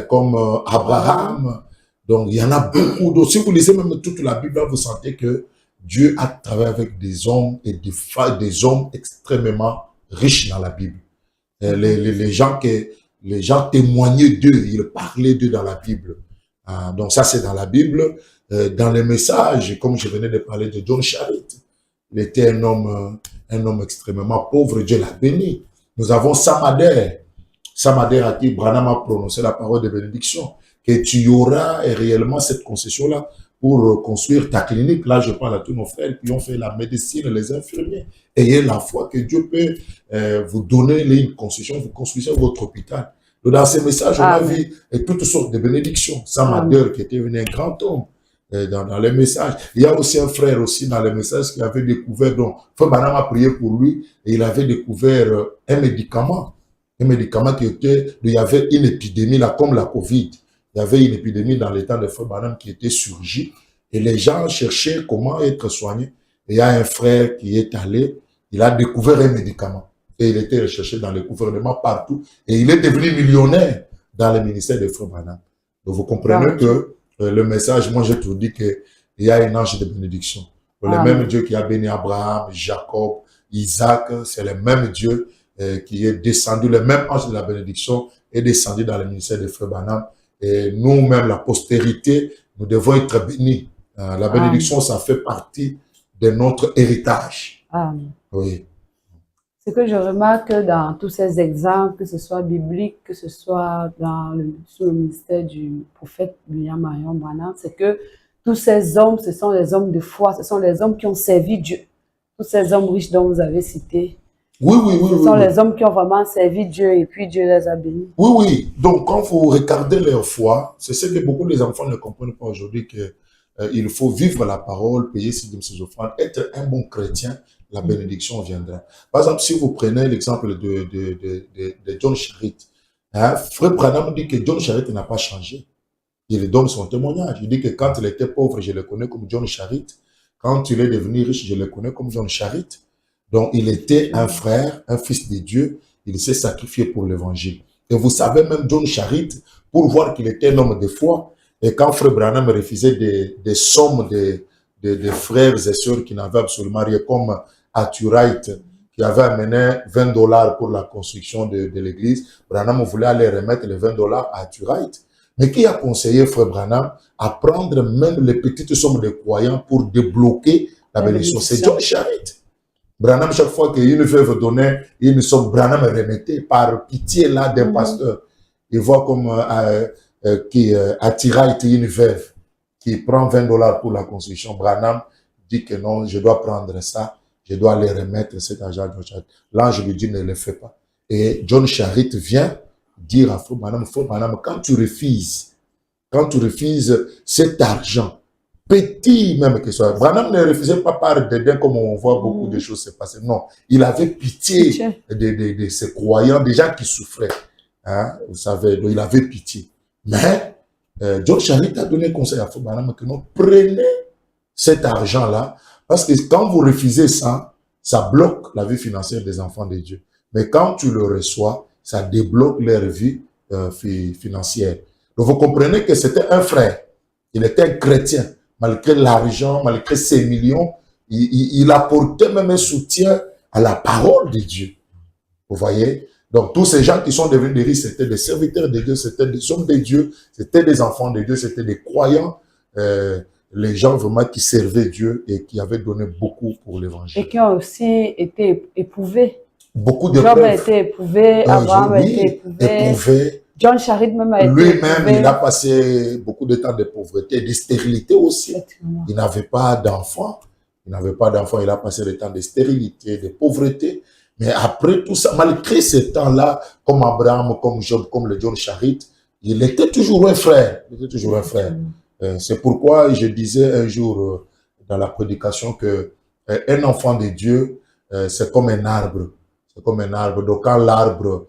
comme Abraham. Donc, il y en a beaucoup d'autres. Si vous lisez même toute la Bible, vous sentez que Dieu a travaillé avec des hommes et des hommes extrêmement riches dans la Bible. Les gens témoignaient d'eux, ils parlaient d'eux dans la Bible. Donc ça, c'est dans la Bible. Dans les messages, comme je venais de parler de John Charit, il était un homme extrêmement pauvre, Dieu l'a béni. Nous avons Samader à qui Branham a prononcé la parole de bénédiction, que tu auras réellement cette concession-là pour construire ta clinique. Là, je parle à tous nos frères qui ont fait la médecine, les infirmiers. Ayez la foi que Dieu peut vous donner une concession, vous construisez votre hôpital. Donc, dans ces messages, on a vu toutes sortes de bénédictions. Samader, qui était un grand homme dans les messages. Il y a aussi un frère aussi dans les messages qui avait découvert, donc, Frère Branham a prié pour lui, et il avait découvert un médicament qui était, il y avait une épidémie là, comme la Covid. Il y avait une épidémie dans l'état de Frère Branham qui était surgie et les gens cherchaient comment être soignés. Et il y a un frère qui est allé, il a découvert un médicament et il était recherché dans le gouvernement partout et il est devenu millionnaire dans le ministère de Frère Branham. Donc vous comprenez que le message, moi j'ai tout dit qu'il y a un ange de bénédiction. Le même Dieu qui a béni Abraham, Jacob, Isaac, c'est le même Dieu qui est descendu, le même ange de la bénédiction est descendu dans le ministère de Frère Branham. Et nous-mêmes, la postérité, nous devons être bénis. La bénédiction, ça fait partie de notre héritage. Oui. Ce que je remarque dans tous ces exemples, que ce soit biblique, que ce soit sous le ministère du prophète William Marion Branham, c'est que tous ces hommes, ce sont les hommes de foi, ce sont les hommes qui ont servi Dieu. Tous ces hommes riches dont vous avez cité. Ce sont les hommes qui ont vraiment servi Dieu et puis Dieu les a bénis. Oui. Donc, quand vous regardez leur foi, c'est ce que beaucoup des enfants ne comprennent pas aujourd'hui, qu'il faut vivre la parole, payer ses offrandes, être un bon chrétien, la bénédiction viendra. Par exemple, si vous prenez l'exemple de John Charit, Frère Branham dit que John Charit n'a pas changé. Il donne son témoignage. Il dit que quand il était pauvre, je le connais comme John Charit. Quand il est devenu riche, je le connais comme John Charit. Donc, il était un frère, un fils de Dieu. Il s'est sacrifié pour l'évangile. Et vous savez, même John Charit, pour voir qu'il était un homme de foi, et quand Frère Branham refusait des sommes de frères et sœurs qui n'avaient absolument rien, comme Arthur Wright, qui avait amené $20 pour la construction de l'église, Branham voulait aller remettre les $20 à Arthur Wright. Mais qui a conseillé Frère Branham à prendre même les petites sommes de croyants pour débloquer la bénédiction? C'est John Charit. Branham, chaque fois qu'une veuve donnait une somme, Branham remettait par pitié là d'un pasteur. Il voit comme Attira une veuve qui prend $20 pour la construction. Branham dit que non, je dois prendre ça, je dois aller remettre cet argent à John Charit. L'ange lui dit ne le fais pas. Et John Charit vient dire à Frère Branham, quand tu refuses cet argent, petit même que ce soit. Branham ne refusait pas par dédain comme on voit beaucoup de choses se passer. Non, il avait pitié de ses croyants, des gens qui souffraient. Vous savez, donc il avait pitié. Mais John Charit a donné conseil à Frère Branham que non, prenez cet argent-là, parce que quand vous refusez ça, ça bloque la vie financière des enfants de Dieu. Mais quand tu le reçois, ça débloque leur vie financière. Donc vous comprenez que c'était un frère. Il était un chrétien. Malgré l'argent, malgré ses millions, il apportait même un soutien à la parole de Dieu. Vous voyez? Donc, tous ces gens qui sont devenus des riches, c'était des serviteurs de Dieu, c'était des hommes de Dieu, c'était des enfants de Dieu, c'était des croyants, les gens vraiment qui servaient Dieu et qui avaient donné beaucoup pour l'évangile. Et qui ont aussi été éprouvés. Beaucoup de Job a été éprouvé, Abraham a été éprouvé. John Charit même a été lui-même, il a passé beaucoup de temps de pauvreté, de stérilité aussi. Il n'avait pas d'enfants. Il a passé le temps de stérilité, de pauvreté. Mais après tout ça, malgré ces temps-là, comme Abraham, comme Job, comme le John Charit, il était toujours un frère. C'est pourquoi je disais un jour dans la prédication que un enfant de Dieu, c'est comme un arbre. C'est comme un arbre. Donc quand l'arbre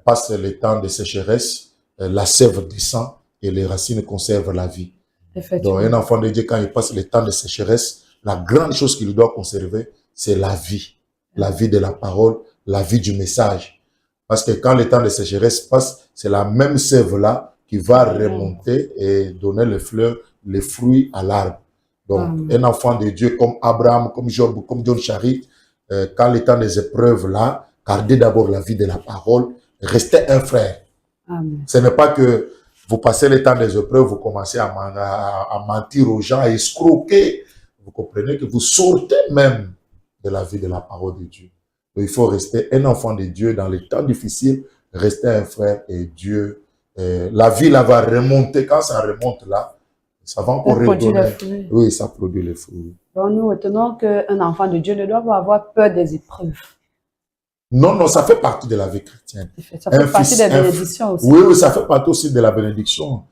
passe le temps de sécheresse, la sève descend et les racines conservent la vie. Donc un enfant de Dieu, quand il passe le temps de sécheresse, la grande chose qu'il doit conserver, c'est la vie de la parole, la vie du message. Parce que quand le temps de sécheresse passe, c'est la même sève-là qui va remonter et donner les fleurs, les fruits à l'arbre. Donc, un enfant de Dieu comme Abraham, comme Job, comme John Charit, quand le temps des épreuves là, gardez d'abord la vie de la parole, restez un frère. Amen. Ce n'est pas que vous passez le temps des épreuves, vous commencez à mentir aux gens, à escroquer. Vous comprenez que vous sortez même de la vie de la parole de Dieu. Donc, il faut rester un enfant de Dieu dans les temps difficiles, rester un frère et Dieu. La vie là va remonter. Quand ça remonte là, ça va encore redonner. Oui, ça produit les fruits. Donc, nous retenons qu'un enfant de Dieu ne doit pas avoir peur des épreuves. Non, non, ça fait partie de la vie chrétienne. Ça fait partie des bénédictions aussi. Oui, oui, ça fait partie aussi de la bénédiction.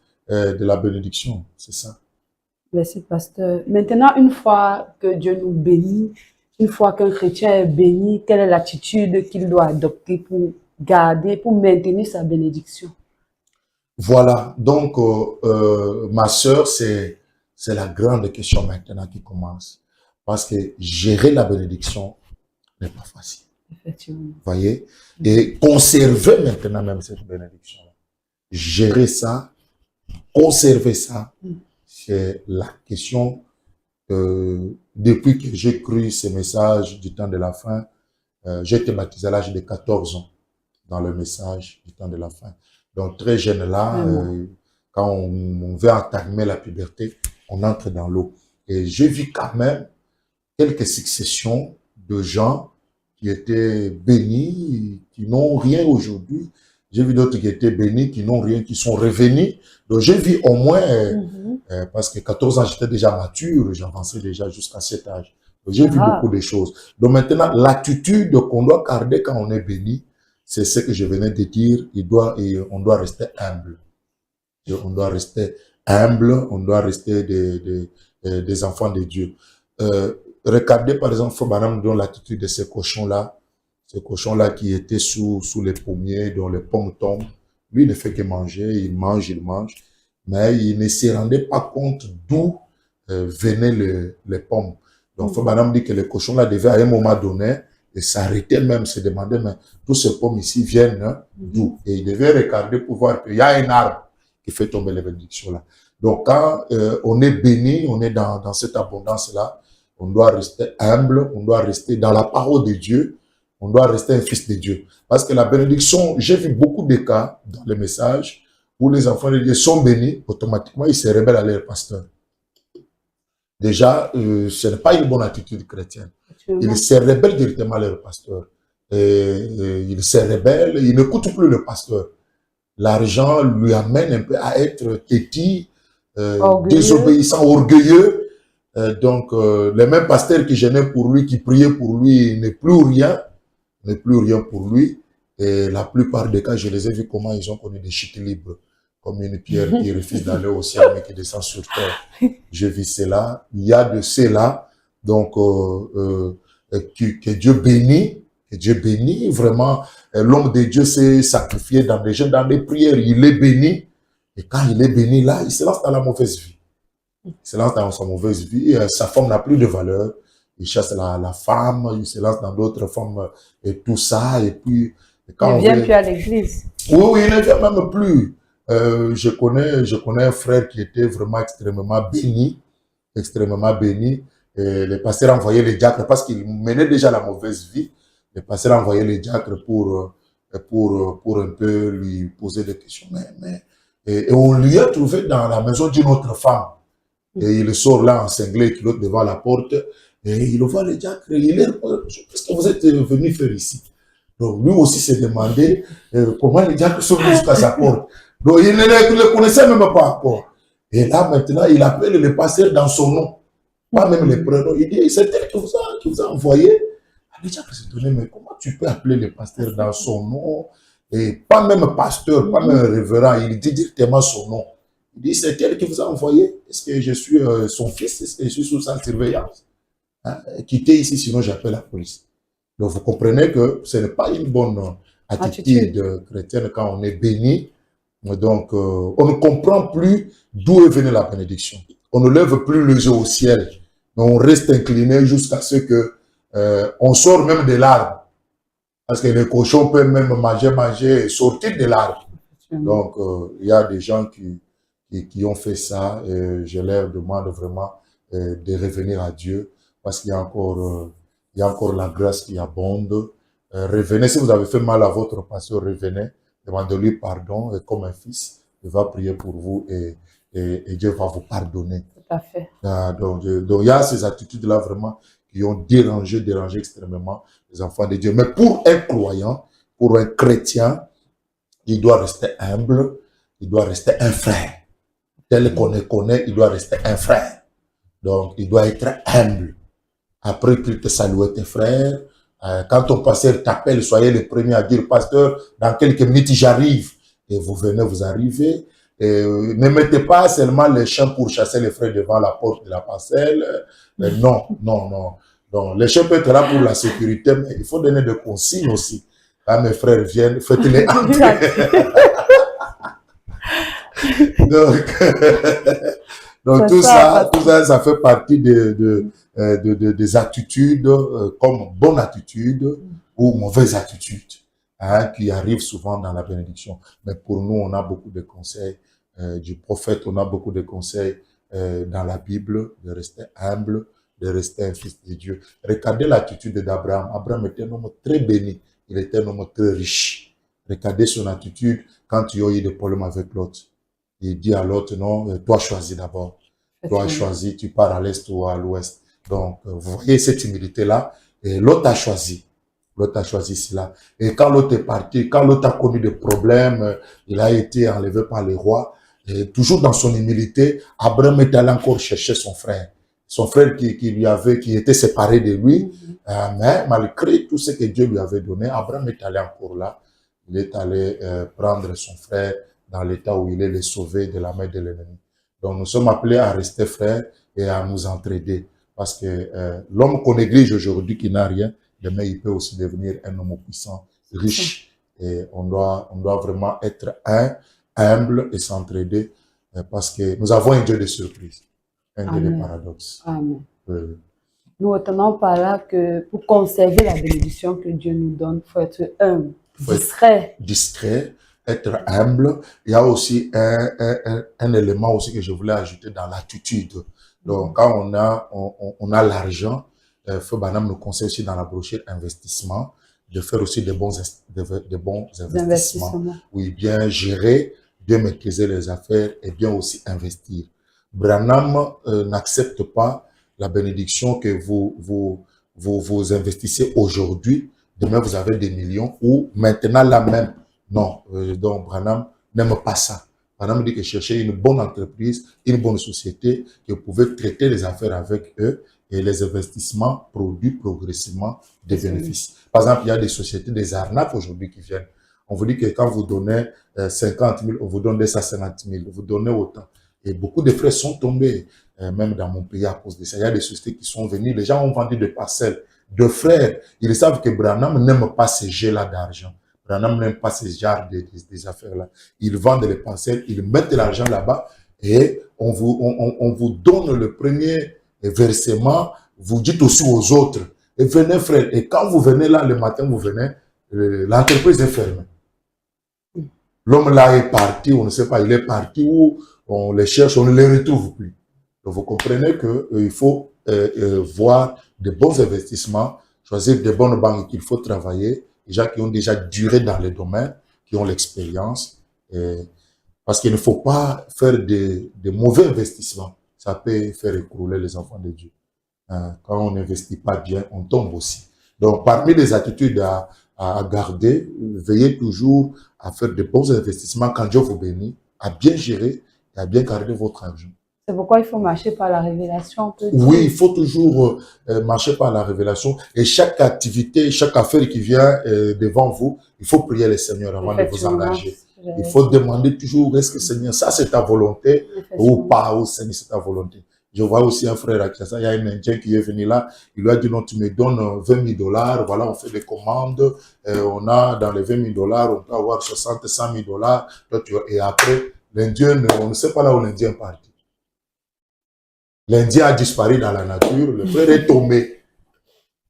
C'est ça. Merci, pasteur. Maintenant, une fois que Dieu nous bénit, une fois qu'un chrétien est béni, quelle est l'attitude qu'il doit adopter pour garder, pour maintenir sa bénédiction? Voilà. Donc, ma sœur, c'est la grande question maintenant qui commence. Parce que gérer la bénédiction n'est pas facile. Effectivement. Voyez? Et conserver maintenant même cette bénédiction. Gérer ça, conserver ça, c'est la question. Depuis que j'ai cru ces messages du temps de la fin, j'ai été baptisé à l'âge de 14 ans dans le message du temps de la fin. Donc très jeune là, quand on veut entamer la puberté, on entre dans l'eau. Et j'ai vu quand même quelques successions de gens qui étaient bénis, qui n'ont rien aujourd'hui. J'ai vu d'autres qui étaient bénis, qui n'ont rien, qui sont revenus. Donc j'ai vu au moins, parce que 14 ans, j'étais déjà mature, j'avançais déjà jusqu'à cet âge. Donc j'ai vu beaucoup de choses. Donc maintenant, l'attitude qu'on doit garder quand on est béni, c'est ce que je venais de dire, on doit rester humble. On doit rester humble, on doit rester des enfants de Dieu. Regardez par exemple, Madame, dans l'attitude de ces cochons-là qui étaient sous les pommiers, dont les pommes tombent. Lui, il ne fait que manger, il mange, mais il ne se rendait pas compte d'où venaient les pommes. Donc, Madame dit que les cochons-là devaient à un moment donné s'arrêter même, se demander, mais tous ces pommes ici viennent d'où? Et il devait regarder pour voir qu'il y a un arbre qui fait tomber les bénédictions-là. Donc, quand on est béni, on est dans cette abondance-là, on doit rester humble, on doit rester dans la parole de Dieu, on doit rester un fils de Dieu. Parce que la bénédiction, j'ai vu beaucoup de cas dans les messages où les enfants de Dieu sont bénis, automatiquement ils se rebellent à leur pasteur. Déjà, ce n'est pas une bonne attitude chrétienne. Ils se rebellent directement à leur pasteur. Ils se rebellent, ils n'écoutent plus le pasteur. L'argent lui amène un peu à être têtu, désobéissant, orgueilleux. Donc, le même pasteur qui gênait pour lui, qui priait pour lui, n'est plus rien pour lui. Et la plupart des cas, je les ai vus comment ils ont connu des chutes libres, comme une pierre qui refuse d'aller au ciel, mais qui descend sur terre. Je vis cela. Il y a de cela. Donc, que Dieu bénit vraiment. L'homme de Dieu s'est sacrifié dans des jeûnes, dans des prières. Il est béni. Et quand il est béni, là, il se lance dans la mauvaise vie. Il se lance dans sa mauvaise vie. Sa femme n'a plus de valeur. Il chasse la femme. Il se lance dans d'autres femmes et tout ça. Et puis, quand il ne vient plus à l'église. Oui, il ne vient même plus. Je connais un frère qui était vraiment extrêmement béni. Et les pasteurs envoyaient les diacres parce qu'il menait déjà la mauvaise vie. Les pasteurs envoyaient les diacres pour un peu lui poser des questions. Et on lui a trouvé dans la maison d'une autre femme. Et il sort là en cinglé, culotte devant la porte. Et il voit les diacres. Qu'est-ce que vous êtes venu faire ici? Donc lui aussi s'est demandé comment les diacres sont venus jusqu'à sa porte. Donc il ne le connaissait même pas encore. Et là maintenant, il appelle le pasteur dans son nom. Pas même les prénoms. Il dit, c'est elle qui vous a envoyé. Les diacres se donnaient, mais comment tu peux appeler le pasteur dans son nom? Et pas même pasteur, pas même révérend. Il dit directement son nom. Il dit, c'est elle qui vous a envoyé. Est-ce que je suis son fils? Est-ce que je suis sous sa surveillance? Quittez ici, sinon j'appelle la police. Donc vous comprenez que ce n'est pas une bonne attitude chrétienne quand on est béni. Donc on ne comprend plus d'où est venue la bénédiction. On ne lève plus les yeux au ciel, mais on reste incliné jusqu'à ce que on sort même de l'arbre. Parce que les cochons peuvent même manger et sortir de l'arbre. Donc, il y a des gens qui ont fait ça et je leur demande vraiment de revenir à Dieu parce qu'il y a encore la grâce qui abonde. Revenez, si vous avez fait mal à votre pasteur, revenez, demandez-lui pardon et comme un fils, il va prier pour vous et Dieu va vous pardonner. Tout à fait. Donc, il y a ces attitudes-là vraiment qui ont dérangé extrêmement les enfants de Dieu. Mais pour un croyant, pour un chrétien, il doit rester humble, il doit rester un frère. Tel qu'on le connaît, il doit rester un frère. Donc, il doit être humble. Après qu'il te salue tes frères, quand ton pasteur t'appelle, soyez le premier à dire, pasteur, dans quelques minutes j'arrive. Et vous venez, vous arrivez. Et, ne mettez pas seulement les chiens pour chasser les frères devant la porte de la parcelle. Non. Donc, les chiens peuvent être là pour la sécurité, mais il faut donner des consignes aussi. Quand mes frères viennent, faites-les entrer. Donc tout ça, ça fait partie des attitudes, comme bonne attitude ou mauvaise attitude, hein, qui arrivent souvent dans la bénédiction. Mais pour nous, on a beaucoup de conseils du prophète, on a beaucoup de conseils dans la Bible, de rester humble, de rester un fils de Dieu. Regardez l'attitude d'Abraham. Abraham était un homme très béni, il était un homme très riche. Regardez son attitude quand il y a eu des problèmes avec l'autre. Il dit à l'autre, non, toi choisis d'abord. Toi choisis, tu pars à l'est ou à l'ouest. Donc, vous voyez cette humilité-là, et l'autre a choisi. L'autre a choisi cela. Et quand l'autre est parti, quand l'autre a connu des problèmes, il a été enlevé par les rois, et toujours dans son humilité, Abraham est allé encore chercher son frère. Son frère qui était séparé de lui, mais malgré tout ce que Dieu lui avait donné, Abraham est allé encore là. Il est allé prendre son frère dans l'état où il est, le sauver de la main de l'ennemi. Donc, nous sommes appelés à rester frères et à nous entraider. Parce que l'homme qu'on néglige aujourd'hui, qui n'a rien, demain, il peut aussi devenir un homme puissant, riche. Et on doit vraiment être humble et s'entraider parce que nous avons un Dieu de surprise, un Dieu de paradoxe. Amen. Nous retenons par là que pour conserver la bénédiction que Dieu nous donne, il faut être humble, discret. Être humble. Il y a aussi un élément aussi que je voulais ajouter dans l'attitude. Donc, quand on a l'argent, Feu Banam nous conseille aussi dans la brochure investissement, de faire aussi des bons investissements. Oui, bien gérer, bien maîtriser les affaires et bien aussi investir. Branham n'accepte pas la bénédiction que vous investissez aujourd'hui. Demain, vous avez des millions ou maintenant là même. Non, donc Branham n'aime pas ça. Branham dit que chercher une bonne entreprise, une bonne société, que vous pouvez traiter les affaires avec eux et les investissements produisent progressivement des bénéfices. Par exemple, il y a des sociétés, des arnaques aujourd'hui qui viennent. On vous dit que quand vous donnez 50 000, on vous donne 250 000, vous donnez autant. Et beaucoup de frais sont tombés, même dans mon pays à cause de ça. Il y a des sociétés qui sont venues, les gens ont vendu des parcelles de frères. Ils savent que Branham n'aime pas ces jeux-là d'argent. Branham n'aime pas ces genres des affaires-là. Ils vendent les parcelles, ils mettent l'argent là-bas et on vous donne le premier versement. Vous dites aussi aux autres, et venez frère. Et quand vous venez là, le matin, vous venez, l'entreprise est fermée. L'homme là est parti, on ne sait pas, il est parti où on les cherche, on ne les retrouve plus. Donc vous comprenez qu'il faut voir de bons investissements, choisir de bonnes banques qu'il faut travailler, des gens qui ont déjà duré dans le domaine, qui ont l'expérience. Parce qu'il ne faut pas faire de mauvais investissements. Ça peut faire écrouler les enfants de Dieu. Quand on n'investit pas bien, on tombe aussi. Donc, parmi les attitudes à garder, veillez toujours à faire de bons investissements quand Dieu vous bénit, à bien gérer et à bien garder votre argent. C'est pourquoi il faut marcher par la révélation. Oui, il faut toujours marcher par la révélation. Et chaque activité, chaque affaire qui vient devant vous, il faut prier le Seigneur avant de vous engager. Il faut demander toujours, est-ce que Seigneur, ça c'est ta volonté ou pas, ou Seigneur, c'est ta volonté. Je vois aussi un frère à Kinshasa, il y a un Indien qui est venu là, il lui a dit non, tu me donnes 20 000 $, voilà, on fait des commandes, on a dans les 20 000 $, on peut avoir 60, 100 000 $, et après, l'Indien, on ne sait pas là où l'Indien est parti. L'Indien a disparu dans la nature, le frère est tombé.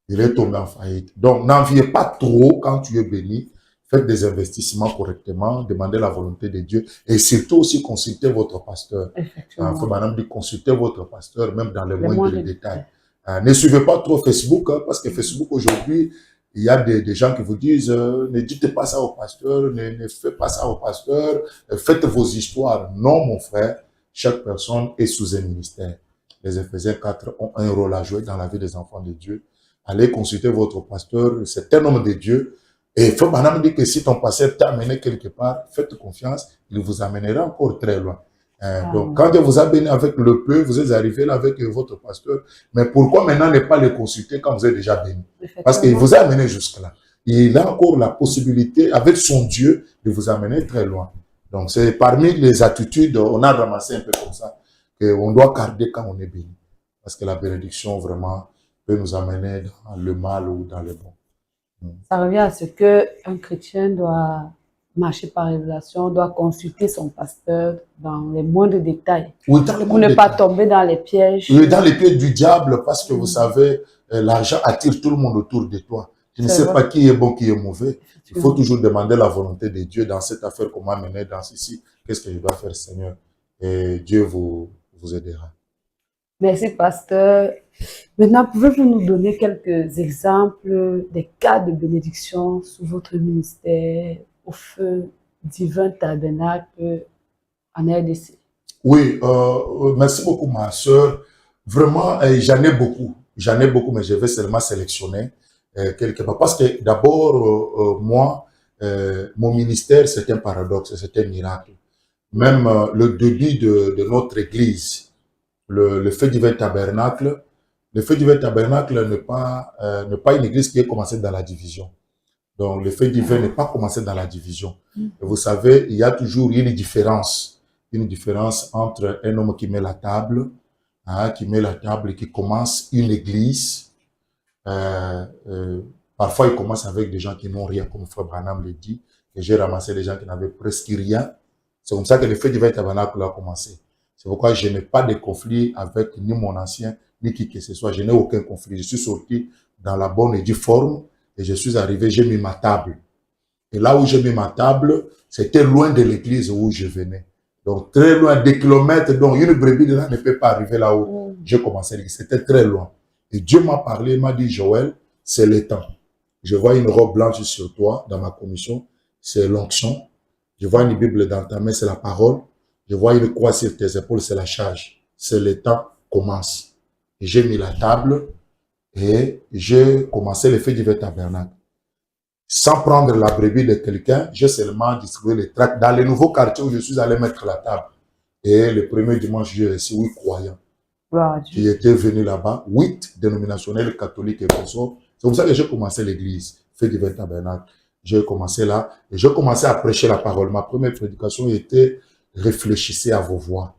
Il est tombé en faillite. Donc, n'enviez pas trop quand tu es béni. Faites des investissements correctement, demandez la volonté de Dieu et surtout aussi consultez votre pasteur. Effectivement. Faut maintenant dire consultez votre pasteur, même dans les Les moindres moindres détails. Ne suivez pas trop Facebook, hein, parce que Facebook aujourd'hui, il y a des gens qui vous disent ne dites pas ça au pasteur, ne faites pas ça au pasteur, faites vos histoires. Non, mon frère, chaque personne est sous un ministère. Les Éphésiens 4 ont un rôle à jouer dans la vie des enfants de Dieu. Allez consulter votre pasteur, c'est un homme de Dieu. Et il faut maintenant dire que si ton pasteur t'a amené quelque part, faites confiance, il vous amènera encore très loin. Donc, quand Dieu vous a béni avec le peu, vous êtes arrivé là avec votre pasteur. Mais pourquoi maintenant ne pas le consulter quand vous êtes déjà béni? Parce qu'il vous a amené jusque-là. Il a encore la possibilité, avec son Dieu, de vous amener très loin. Donc, c'est parmi les attitudes, on a ramassé un peu comme ça, qu'on doit garder quand on est béni. Parce que la bénédiction, vraiment, peut nous amener dans le mal ou dans le bon. Ça revient à ce qu'un chrétien doit marcher par révélation, doit consulter son pasteur dans les moindres détails. Oui, dans les pour ne pas tomber dans les pièges. Oui, dans les pièges du diable, parce que vous savez, l'argent attire tout le monde autour de toi. Tu ne sais pas qui est bon, qui est mauvais. Il faut toujours demander la volonté de Dieu dans cette affaire, comment mener dans ceci. Qu'est-ce que je dois faire, Seigneur? Et Dieu vous aidera. Merci, pasteur. Maintenant, pouvez-vous nous donner quelques exemples des cas de bénédiction sous votre ministère au feu divin tabernacle en RDC? Oui, merci beaucoup, ma soeur. Vraiment, j'en ai beaucoup. J'en ai beaucoup, mais je vais seulement sélectionner quelques part. Parce que d'abord, moi, mon ministère, c'est un paradoxe, c'est un miracle. Même le début de notre église, le feu divin tabernacle, le feu divin tabernacle n'est pas une église qui est commencée dans la division. Donc, le feu divin n'est pas commencé dans la division. Et vous savez, il y a toujours une différence entre un homme qui met la table, et qui commence une église. Parfois, il commence avec des gens qui n'ont rien, comme Frère Branham le dit, et j'ai ramassé des gens qui n'avaient presque rien. C'est comme ça que le feu divin tabernacle a commencé. C'est pourquoi je n'ai pas de conflit avec ni mon ancien, ni qui que ce soit. Je n'ai aucun conflit. Je suis sorti dans la bonne et due forme et je suis arrivé, j'ai mis ma table. Et là où j'ai mis ma table, c'était loin de l'église où je venais. Donc, très loin, des kilomètres. Donc, une brebis de là ne peut pas arriver là où j'ai commencé l'église. C'était très loin. Et Dieu m'a parlé, il m'a dit, Joël, c'est le temps. Je vois une robe blanche sur toi, dans ma commission, c'est l'onction. Je vois une Bible dans ta main, c'est la parole. Je vois une croix sur tes épaules, c'est la charge. C'est le temps, commence. Et j'ai mis la table et j'ai commencé le feu divin tabernacle. Sans prendre la brebis de quelqu'un, j'ai seulement distribué les tracts dans les nouveaux quartiers où je suis allé mettre la table. Et le premier dimanche, j'ai reçu 8 croyants qui étaient venus là-bas, 8 dénominationnels catholiques et consorts. C'est comme ça que j'ai commencé l'église, feu divin tabernacle. J'ai commencé là et j'ai commencé à prêcher la parole. Ma première prédication était « Réfléchissez à vos voix ».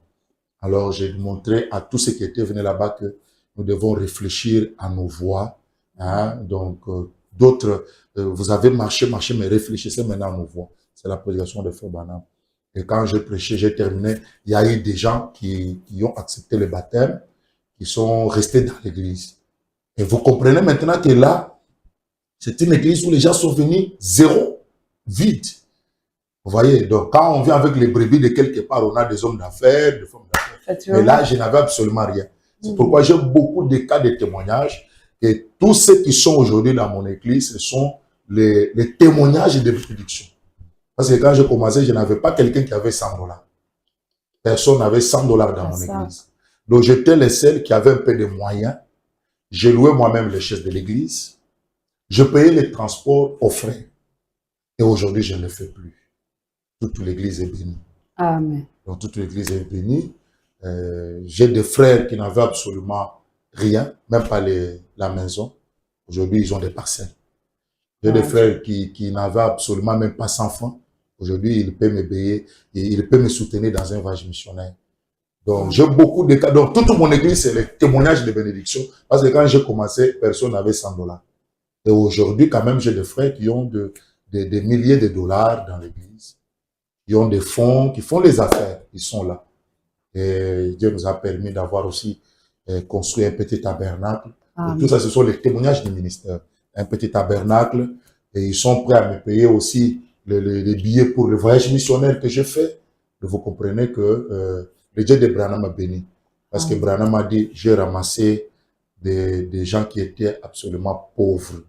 Alors, j'ai montré à tous ceux qui étaient venus là-bas que nous devons réfléchir à nos voix. Donc, d'autres, vous avez marché, mais réfléchissez maintenant à nos voix. C'est la prédication de Frère Branham. Et quand j'ai prêché, j'ai terminé, il y a eu des gens qui ont accepté le baptême, qui sont restés dans l'église. Et vous comprenez maintenant que là, c'est une église où les gens sont venus zéro, vide. Vous voyez, donc quand on vient avec les brebis de quelque part, on a des hommes d'affaires, des femmes d'affaires. Mais là, je n'avais absolument rien. C'est pourquoi j'ai beaucoup de cas de témoignages. Et tous ceux qui sont aujourd'hui dans mon église, ce sont les témoignages de prédiction. Parce que quand j'ai commencé, je n'avais pas quelqu'un qui avait 100 $. Personne n'avait 100 $ dans mon église. Donc j'étais le seul qui avait un peu de moyens. J'ai loué moi-même les chaises de l'église. Je payais les transports aux frais. Et aujourd'hui, je ne le fais plus. Toute l'église est bénie. Amen. Donc toute l'église est bénie. J'ai des frères qui n'avaient absolument rien, même pas la maison. Aujourd'hui, ils ont des parcelles. J'ai des frères qui n'avaient absolument même pas 100 francs. Aujourd'hui, ils peuvent me payer, ils peuvent me soutenir dans un voyage missionnaire. Donc, j'ai beaucoup de cas. Donc, toute mon église, c'est le témoignage de bénédiction. Parce que quand j'ai commencé, personne n'avait 100 $. Et aujourd'hui, quand même, j'ai des frères qui ont des milliers de dollars dans l'église. Ils ont des fonds, qui font les affaires. Ils sont là. Et Dieu nous a permis d'avoir aussi construit un petit tabernacle. Et tout ça, ce sont les témoignages du ministère. Un petit tabernacle, et ils sont prêts à me payer aussi les billets pour le voyage missionnaire que je fais. Vous comprenez que le Dieu de Branham m'a béni. Parce que Branham m'a dit, j'ai ramassé des gens qui étaient absolument pauvres.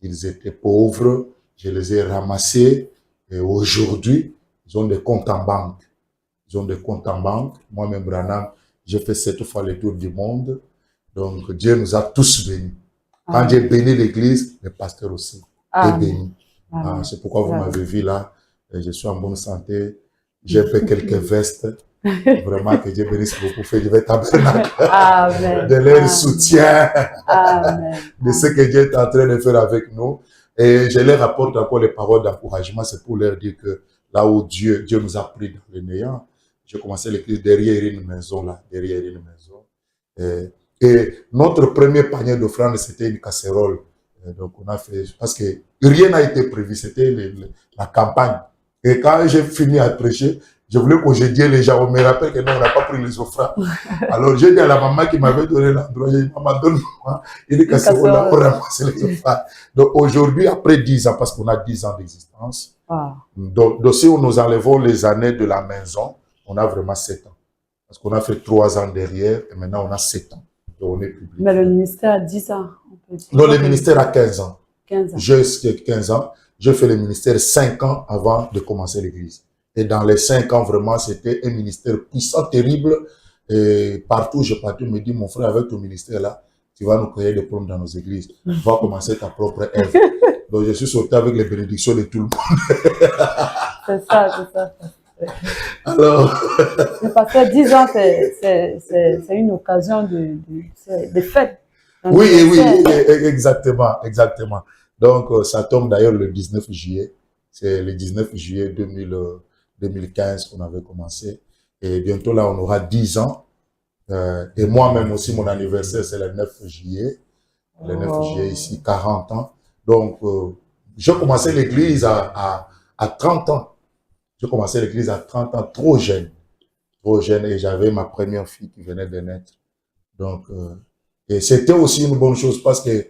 Ils étaient pauvres, je les ai ramassés, et aujourd'hui, ils ont des comptes en banque. Ils ont des comptes en banque. Moi-même, Branham, j'ai fait 7 fois le tour du monde. Donc, Dieu nous a tous bénis. Quand Dieu bénit l'Église, le pasteur aussi est béni. C'est pourquoi vous m'avez vu là. Je suis en bonne santé. J'ai fait quelques vestes. Vraiment, que Dieu bénisse beaucoup. Fait du tabernacle. De leur soutien. De ce que Dieu est en train de faire avec nous. Et je leur apporte encore les paroles d'encouragement. C'est pour leur dire que là où Dieu nous a pris dans le néant, j'ai commencé l'église derrière une maison là. Derrière une maison. Et notre premier panier d'offrande, c'était une casserole. Donc, on a fait, parce que rien n'a été prévu, c'était la campagne. Et quand j'ai fini à prêcher, je voulais congédier les gens. On me rappelle que non, on n'a pas pris les offrandes. Alors, j'ai dit à la maman qui m'avait donné l'endroit, j'ai dit, maman, donne-moi une casserole là pour ramasser les offrandes. Donc, aujourd'hui, après 10 ans, parce qu'on a 10 ans d'existence, donc si nous enlevons les années de la maison, on a vraiment 7 ans. Parce qu'on a fait 3 ans derrière, et maintenant on a 7 ans. Donc, on est public. Mais le ministère a 10 ans. Non, le ministère a 15 ans. 15 ans. J'ai 15 ans. J'ai fait le ministère 5 ans avant de commencer l'église. Et dans les 5 ans, vraiment, c'était un ministère puissant, terrible. Et partout où je partais, on me dit, mon frère, avec ton ministère là, tu vas nous créer des problèmes dans nos églises. Tu vas commencer ta propre œuvre. Donc, je suis sorti avec les bénédictions de tout le monde. C'est ça. Alors. Parce que 10 ans, c'est une occasion de fête. Oui, exactement. Donc, ça tombe d'ailleurs le 19 juillet. C'est le 19 juillet 2015 qu'on avait commencé. Et bientôt, là, on aura 10 ans. Et moi-même aussi, mon anniversaire, c'est le 9 juillet. Le 9 juillet, ici, 40 ans. Donc, j'ai commencé l'église à 30 ans. J'ai commencé l'église à 30 ans, trop jeune. Et j'avais ma première fille qui venait de naître. Donc, et c'était aussi une bonne chose parce que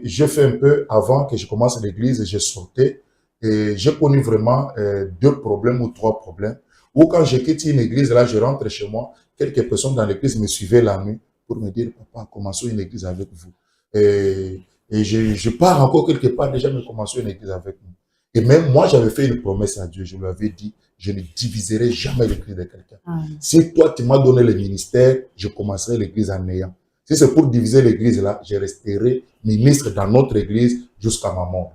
j'ai fait un peu avant que je commence l'église, je sortais et j'ai connu vraiment 2 problèmes ou 3 problèmes. Ou quand je quitte une église, là, je rentre chez moi, quelques personnes dans l'église me suivaient la nuit pour me dire, papa, commençons une église avec vous. Et je pars encore quelque part, déjà, mais commençons une église avec nous. Et même moi, j'avais fait une promesse à Dieu. Je lui avais dit, je ne diviserai jamais l'église de quelqu'un. Si toi, tu m'as donné le ministère, je commencerai l'église en néant. Si c'est pour diviser l'église là, je resterai ministre dans notre église jusqu'à ma mort.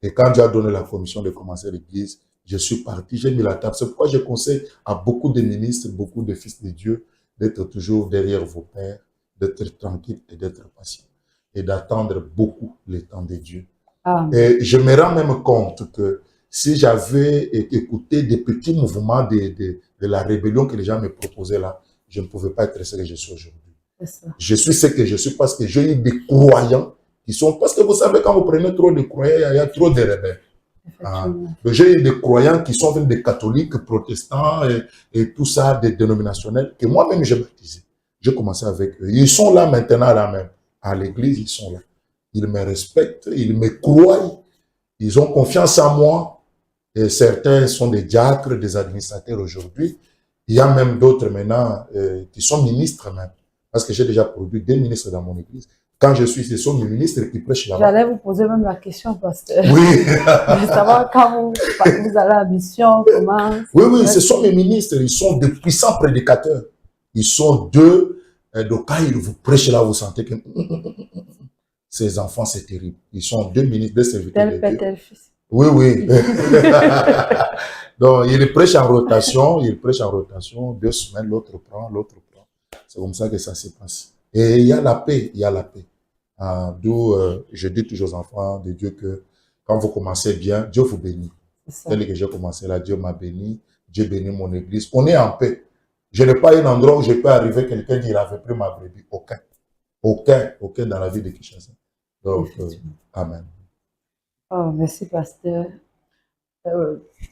Et quand Dieu a donné la commission de commencer l'église, je suis parti, j'ai mis la table. C'est pourquoi je conseille à beaucoup de ministres, beaucoup de fils de Dieu, d'être toujours derrière vos pères, d'être tranquille et d'être patient. Et d'attendre beaucoup le temps de Dieu. Et je me rends même compte que si j'avais écouté des petits mouvements de la rébellion que les gens me proposaient là, je ne pouvais pas être ce que je suis aujourd'hui. Je suis ce que je suis parce que j'ai eu des croyants qui sont... Parce que vous savez, quand vous prenez trop de croyants, il y a trop de rebelles. J'ai eu des croyants qui sont des catholiques, protestants et tout ça, des dénominationnels, que moi-même j'ai baptisé. J'ai commencé avec eux. Ils sont là maintenant, là même. À l'église, ils sont là. Ils me respectent, ils me croient, ils ont confiance en moi. Et certains sont des diacres, des administrateurs aujourd'hui. Il y a même d'autres maintenant qui sont ministres même. Parce que j'ai déjà produit 2 ministres dans mon église. Quand je suis, ce sont mes ministres qui prêchent là-bas. J'allais vous poser même la question, pasteur. Oui. Je veux savoir quand vous allez à la mission, comment... Oui, ce sont mes ministres. Ils sont de puissants prédicateurs. Ils sont 2. Donc quand ils vous prêchent là, vous sentez que... Ces enfants, c'est terrible. Ils sont 2 ministres, 2 serviteurs de Dieu. Tel père, tel fils. Oui. Donc, ils prêchent en rotation. 2 semaines, l'autre prend. C'est comme ça que ça se passe. Et il y a la paix, d'où je dis toujours aux enfants de Dieu que quand vous commencez bien, Dieu vous bénit. Tel que j'ai commencé là, Dieu m'a béni, Dieu bénit mon église. On est en paix. Je n'ai pas un endroit où je peux arriver, quelqu'un dit il avait pris ma brebis. Aucun dans la vie de Kinshasa. Donc, amen. Oh, merci, pasteur.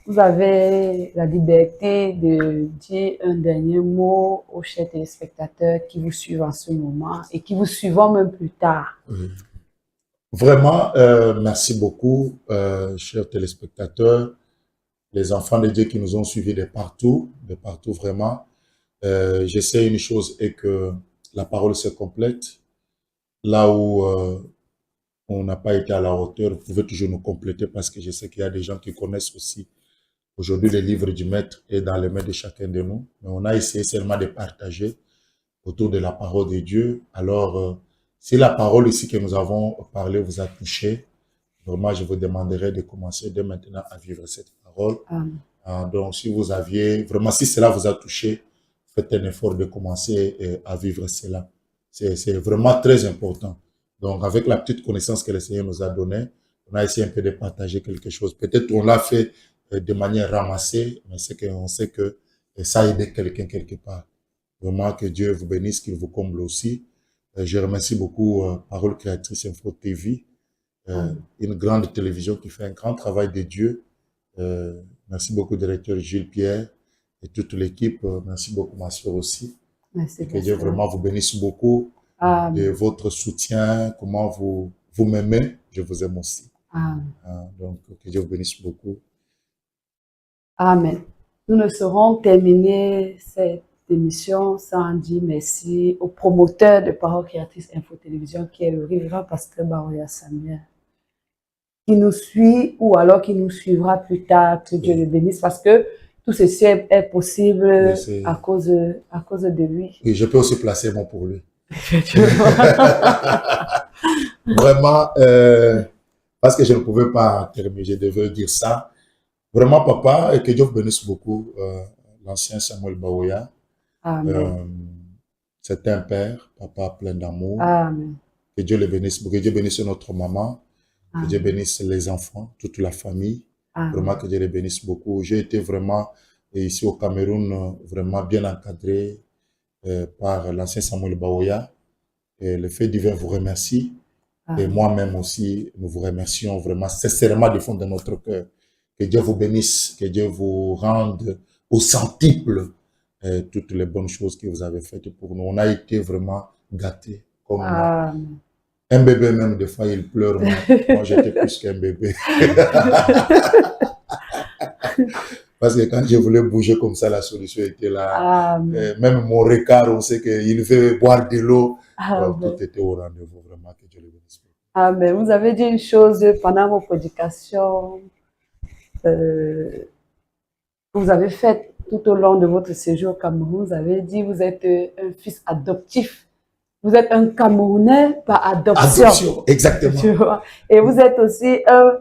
Vous avez la liberté de dire un dernier mot aux chers téléspectateurs qui vous suivent en ce moment et qui vous suivront même plus tard. Oui. Vraiment, merci beaucoup, chers téléspectateurs, les enfants de Dieu qui nous ont suivis de partout vraiment. J'essaie une chose et que la parole se complète. Là où on n'a pas été à la hauteur, vous pouvez toujours nous compléter parce que je sais qu'il y a des gens qui connaissent aussi. Aujourd'hui, le livre du Maître est dans les mains de chacun de nous. Mais on a essayé seulement de partager autour de la parole de Dieu. Alors, si la parole ici que nous avons parlé vous a touché, vraiment, je vous demanderai de commencer dès maintenant à vivre cette parole. Donc, si vous aviez, vraiment, si cela vous a touché, faites un effort de commencer à vivre cela. C'est vraiment très important. Donc, avec la petite connaissance que le Seigneur nous a donnée, on a essayé un peu de partager quelque chose. Peut-être on l'a fait de manière ramassée, mais c'est qu'on sait que ça a aidé quelqu'un quelque part. Vraiment, que Dieu vous bénisse, qu'il vous comble aussi. Je remercie beaucoup Parole Créatrice Info TV, une grande télévision qui fait un grand travail de Dieu. Merci beaucoup, directeur Gilles Pierre et toute l'équipe. Merci beaucoup, ma soeur aussi. Merci. Que Dieu vraiment vous bénisse beaucoup de votre soutien, comment vous m'aimez. Je vous aime aussi. Donc, que Dieu vous bénisse beaucoup. Amen. Nous ne saurons terminer cette émission sans dire merci au promoteur de Parole Créatrice Info Télévision qui est le révérend pasteur Baroya Samuel, qui nous suit ou alors qui nous suivra plus tard. Que Dieu le bénisse parce que tout ceci est possible à cause de lui. Oui, je peux aussi placer mon pour lui. Vraiment, parce que je ne pouvais pas terminer, je devais dire ça. Vraiment, papa, et que Dieu vous bénisse beaucoup, l'ancien Samuel Baoya. C'était un père, papa plein d'amour. Que Dieu le bénisse, que Dieu bénisse notre maman, que Dieu bénisse les enfants, toute la famille. Vraiment, que Dieu les bénisse beaucoup. J'ai été vraiment, ici au Cameroun, vraiment bien encadré par l'ancien Samuel Baoya. Et le fait divin vous remercie. Et moi-même aussi, nous vous remercions vraiment sincèrement du fond de notre cœur. Que Dieu vous bénisse, que Dieu vous rende au centuple toutes les bonnes choses que vous avez faites pour nous. On a été vraiment gâtés. Comme un bébé même, des fois, il pleure. Moi j'étais plus qu'un bébé. Parce que quand je voulais bouger comme ça, la solution était là. Même mon regard, on sait qu'il veut boire de l'eau. Tout était au rendez-vous, vraiment. Que Dieu le bénisse. Amen. Vous avez dit une chose pendant vos prédications. Vous avez fait tout au long de votre séjour au Cameroun, vous avez dit vous êtes un fils adoptif. Vous êtes un Camerounais par adoption. Adoption, exactement. Tu vois? Et vous êtes aussi un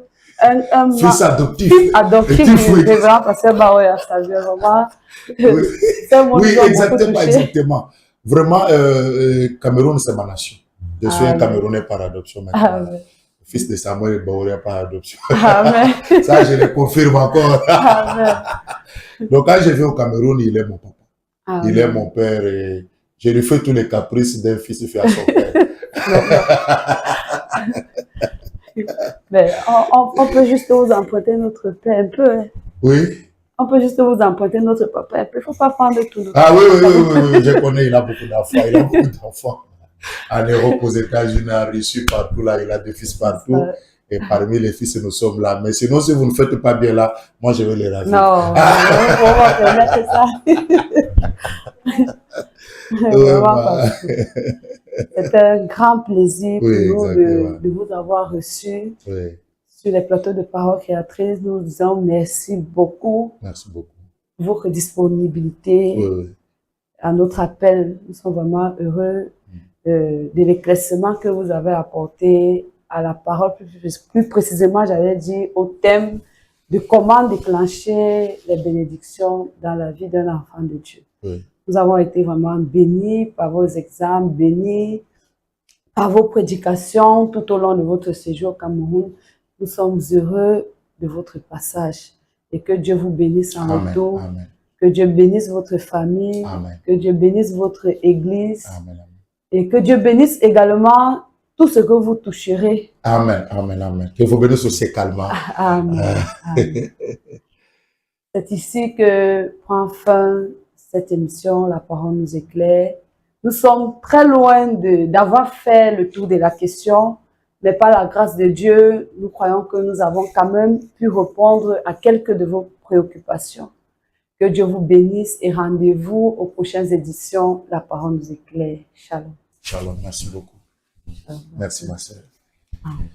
fils adoptif. Fils adoptif du révérend pasteur Baoya Samuel. Oui, exactement, exactement. Vraiment, Cameroun, c'est ma nation. Je suis un Camerounais par adoption maintenant. Fils de Samuel Baoya par adoption. Amen. Ça, je le confirme encore. Amen. Donc, quand je vais au Cameroun, il est mon papa. Amen. Il est mon père et je lui fais tous les caprices d'un fils fait à son père. Mais on peut juste vous emprunter notre père un peu. Hein. Oui. On peut juste vous emprunter notre papa un peu. Il ne faut pas prendre tout. Oui, je connais, il a beaucoup d'enfants. Il a beaucoup d'enfants. En Europe, aux États-Unis, en Russie, partout là, il a des fils partout. Et parmi les fils, nous sommes là. Mais sinon, si vous ne faites pas bien là, moi, je vais les ravir. Non, on va permettre ça. C'est un grand plaisir pour nous de vous avoir reçu sur les plateaux de Parole Créatrice. Nous vous disons merci beaucoup. Merci beaucoup. Votre disponibilité à notre appel. Nous sommes vraiment heureux de l'éclaircissement que vous avez apporté à la parole, plus précisément, j'allais dire, au thème de comment déclencher les bénédictions dans la vie d'un enfant de Dieu. Nous avons été vraiment bénis par vos examens, bénis par vos prédications tout au long de votre séjour au Cameroun. Nous sommes heureux de votre passage et que Dieu vous bénisse en retour. Que Dieu bénisse votre famille, que Dieu bénisse votre église. Et que Dieu bénisse également tout ce que vous toucherez. Amen, amen, amen. Que vos bénédictions se calment. Amen. Amen. C'est ici que prend fin cette émission, La Parole nous éclaire. Nous sommes très loin d'avoir fait le tour de la question, mais par la grâce de Dieu, nous croyons que nous avons quand même pu répondre à quelques de vos préoccupations. Que Dieu vous bénisse et rendez-vous aux prochaines éditions. La Parole nous éclaire. Shalom. Shalom, merci beaucoup. Shalom. Merci, ma sœur. Amen.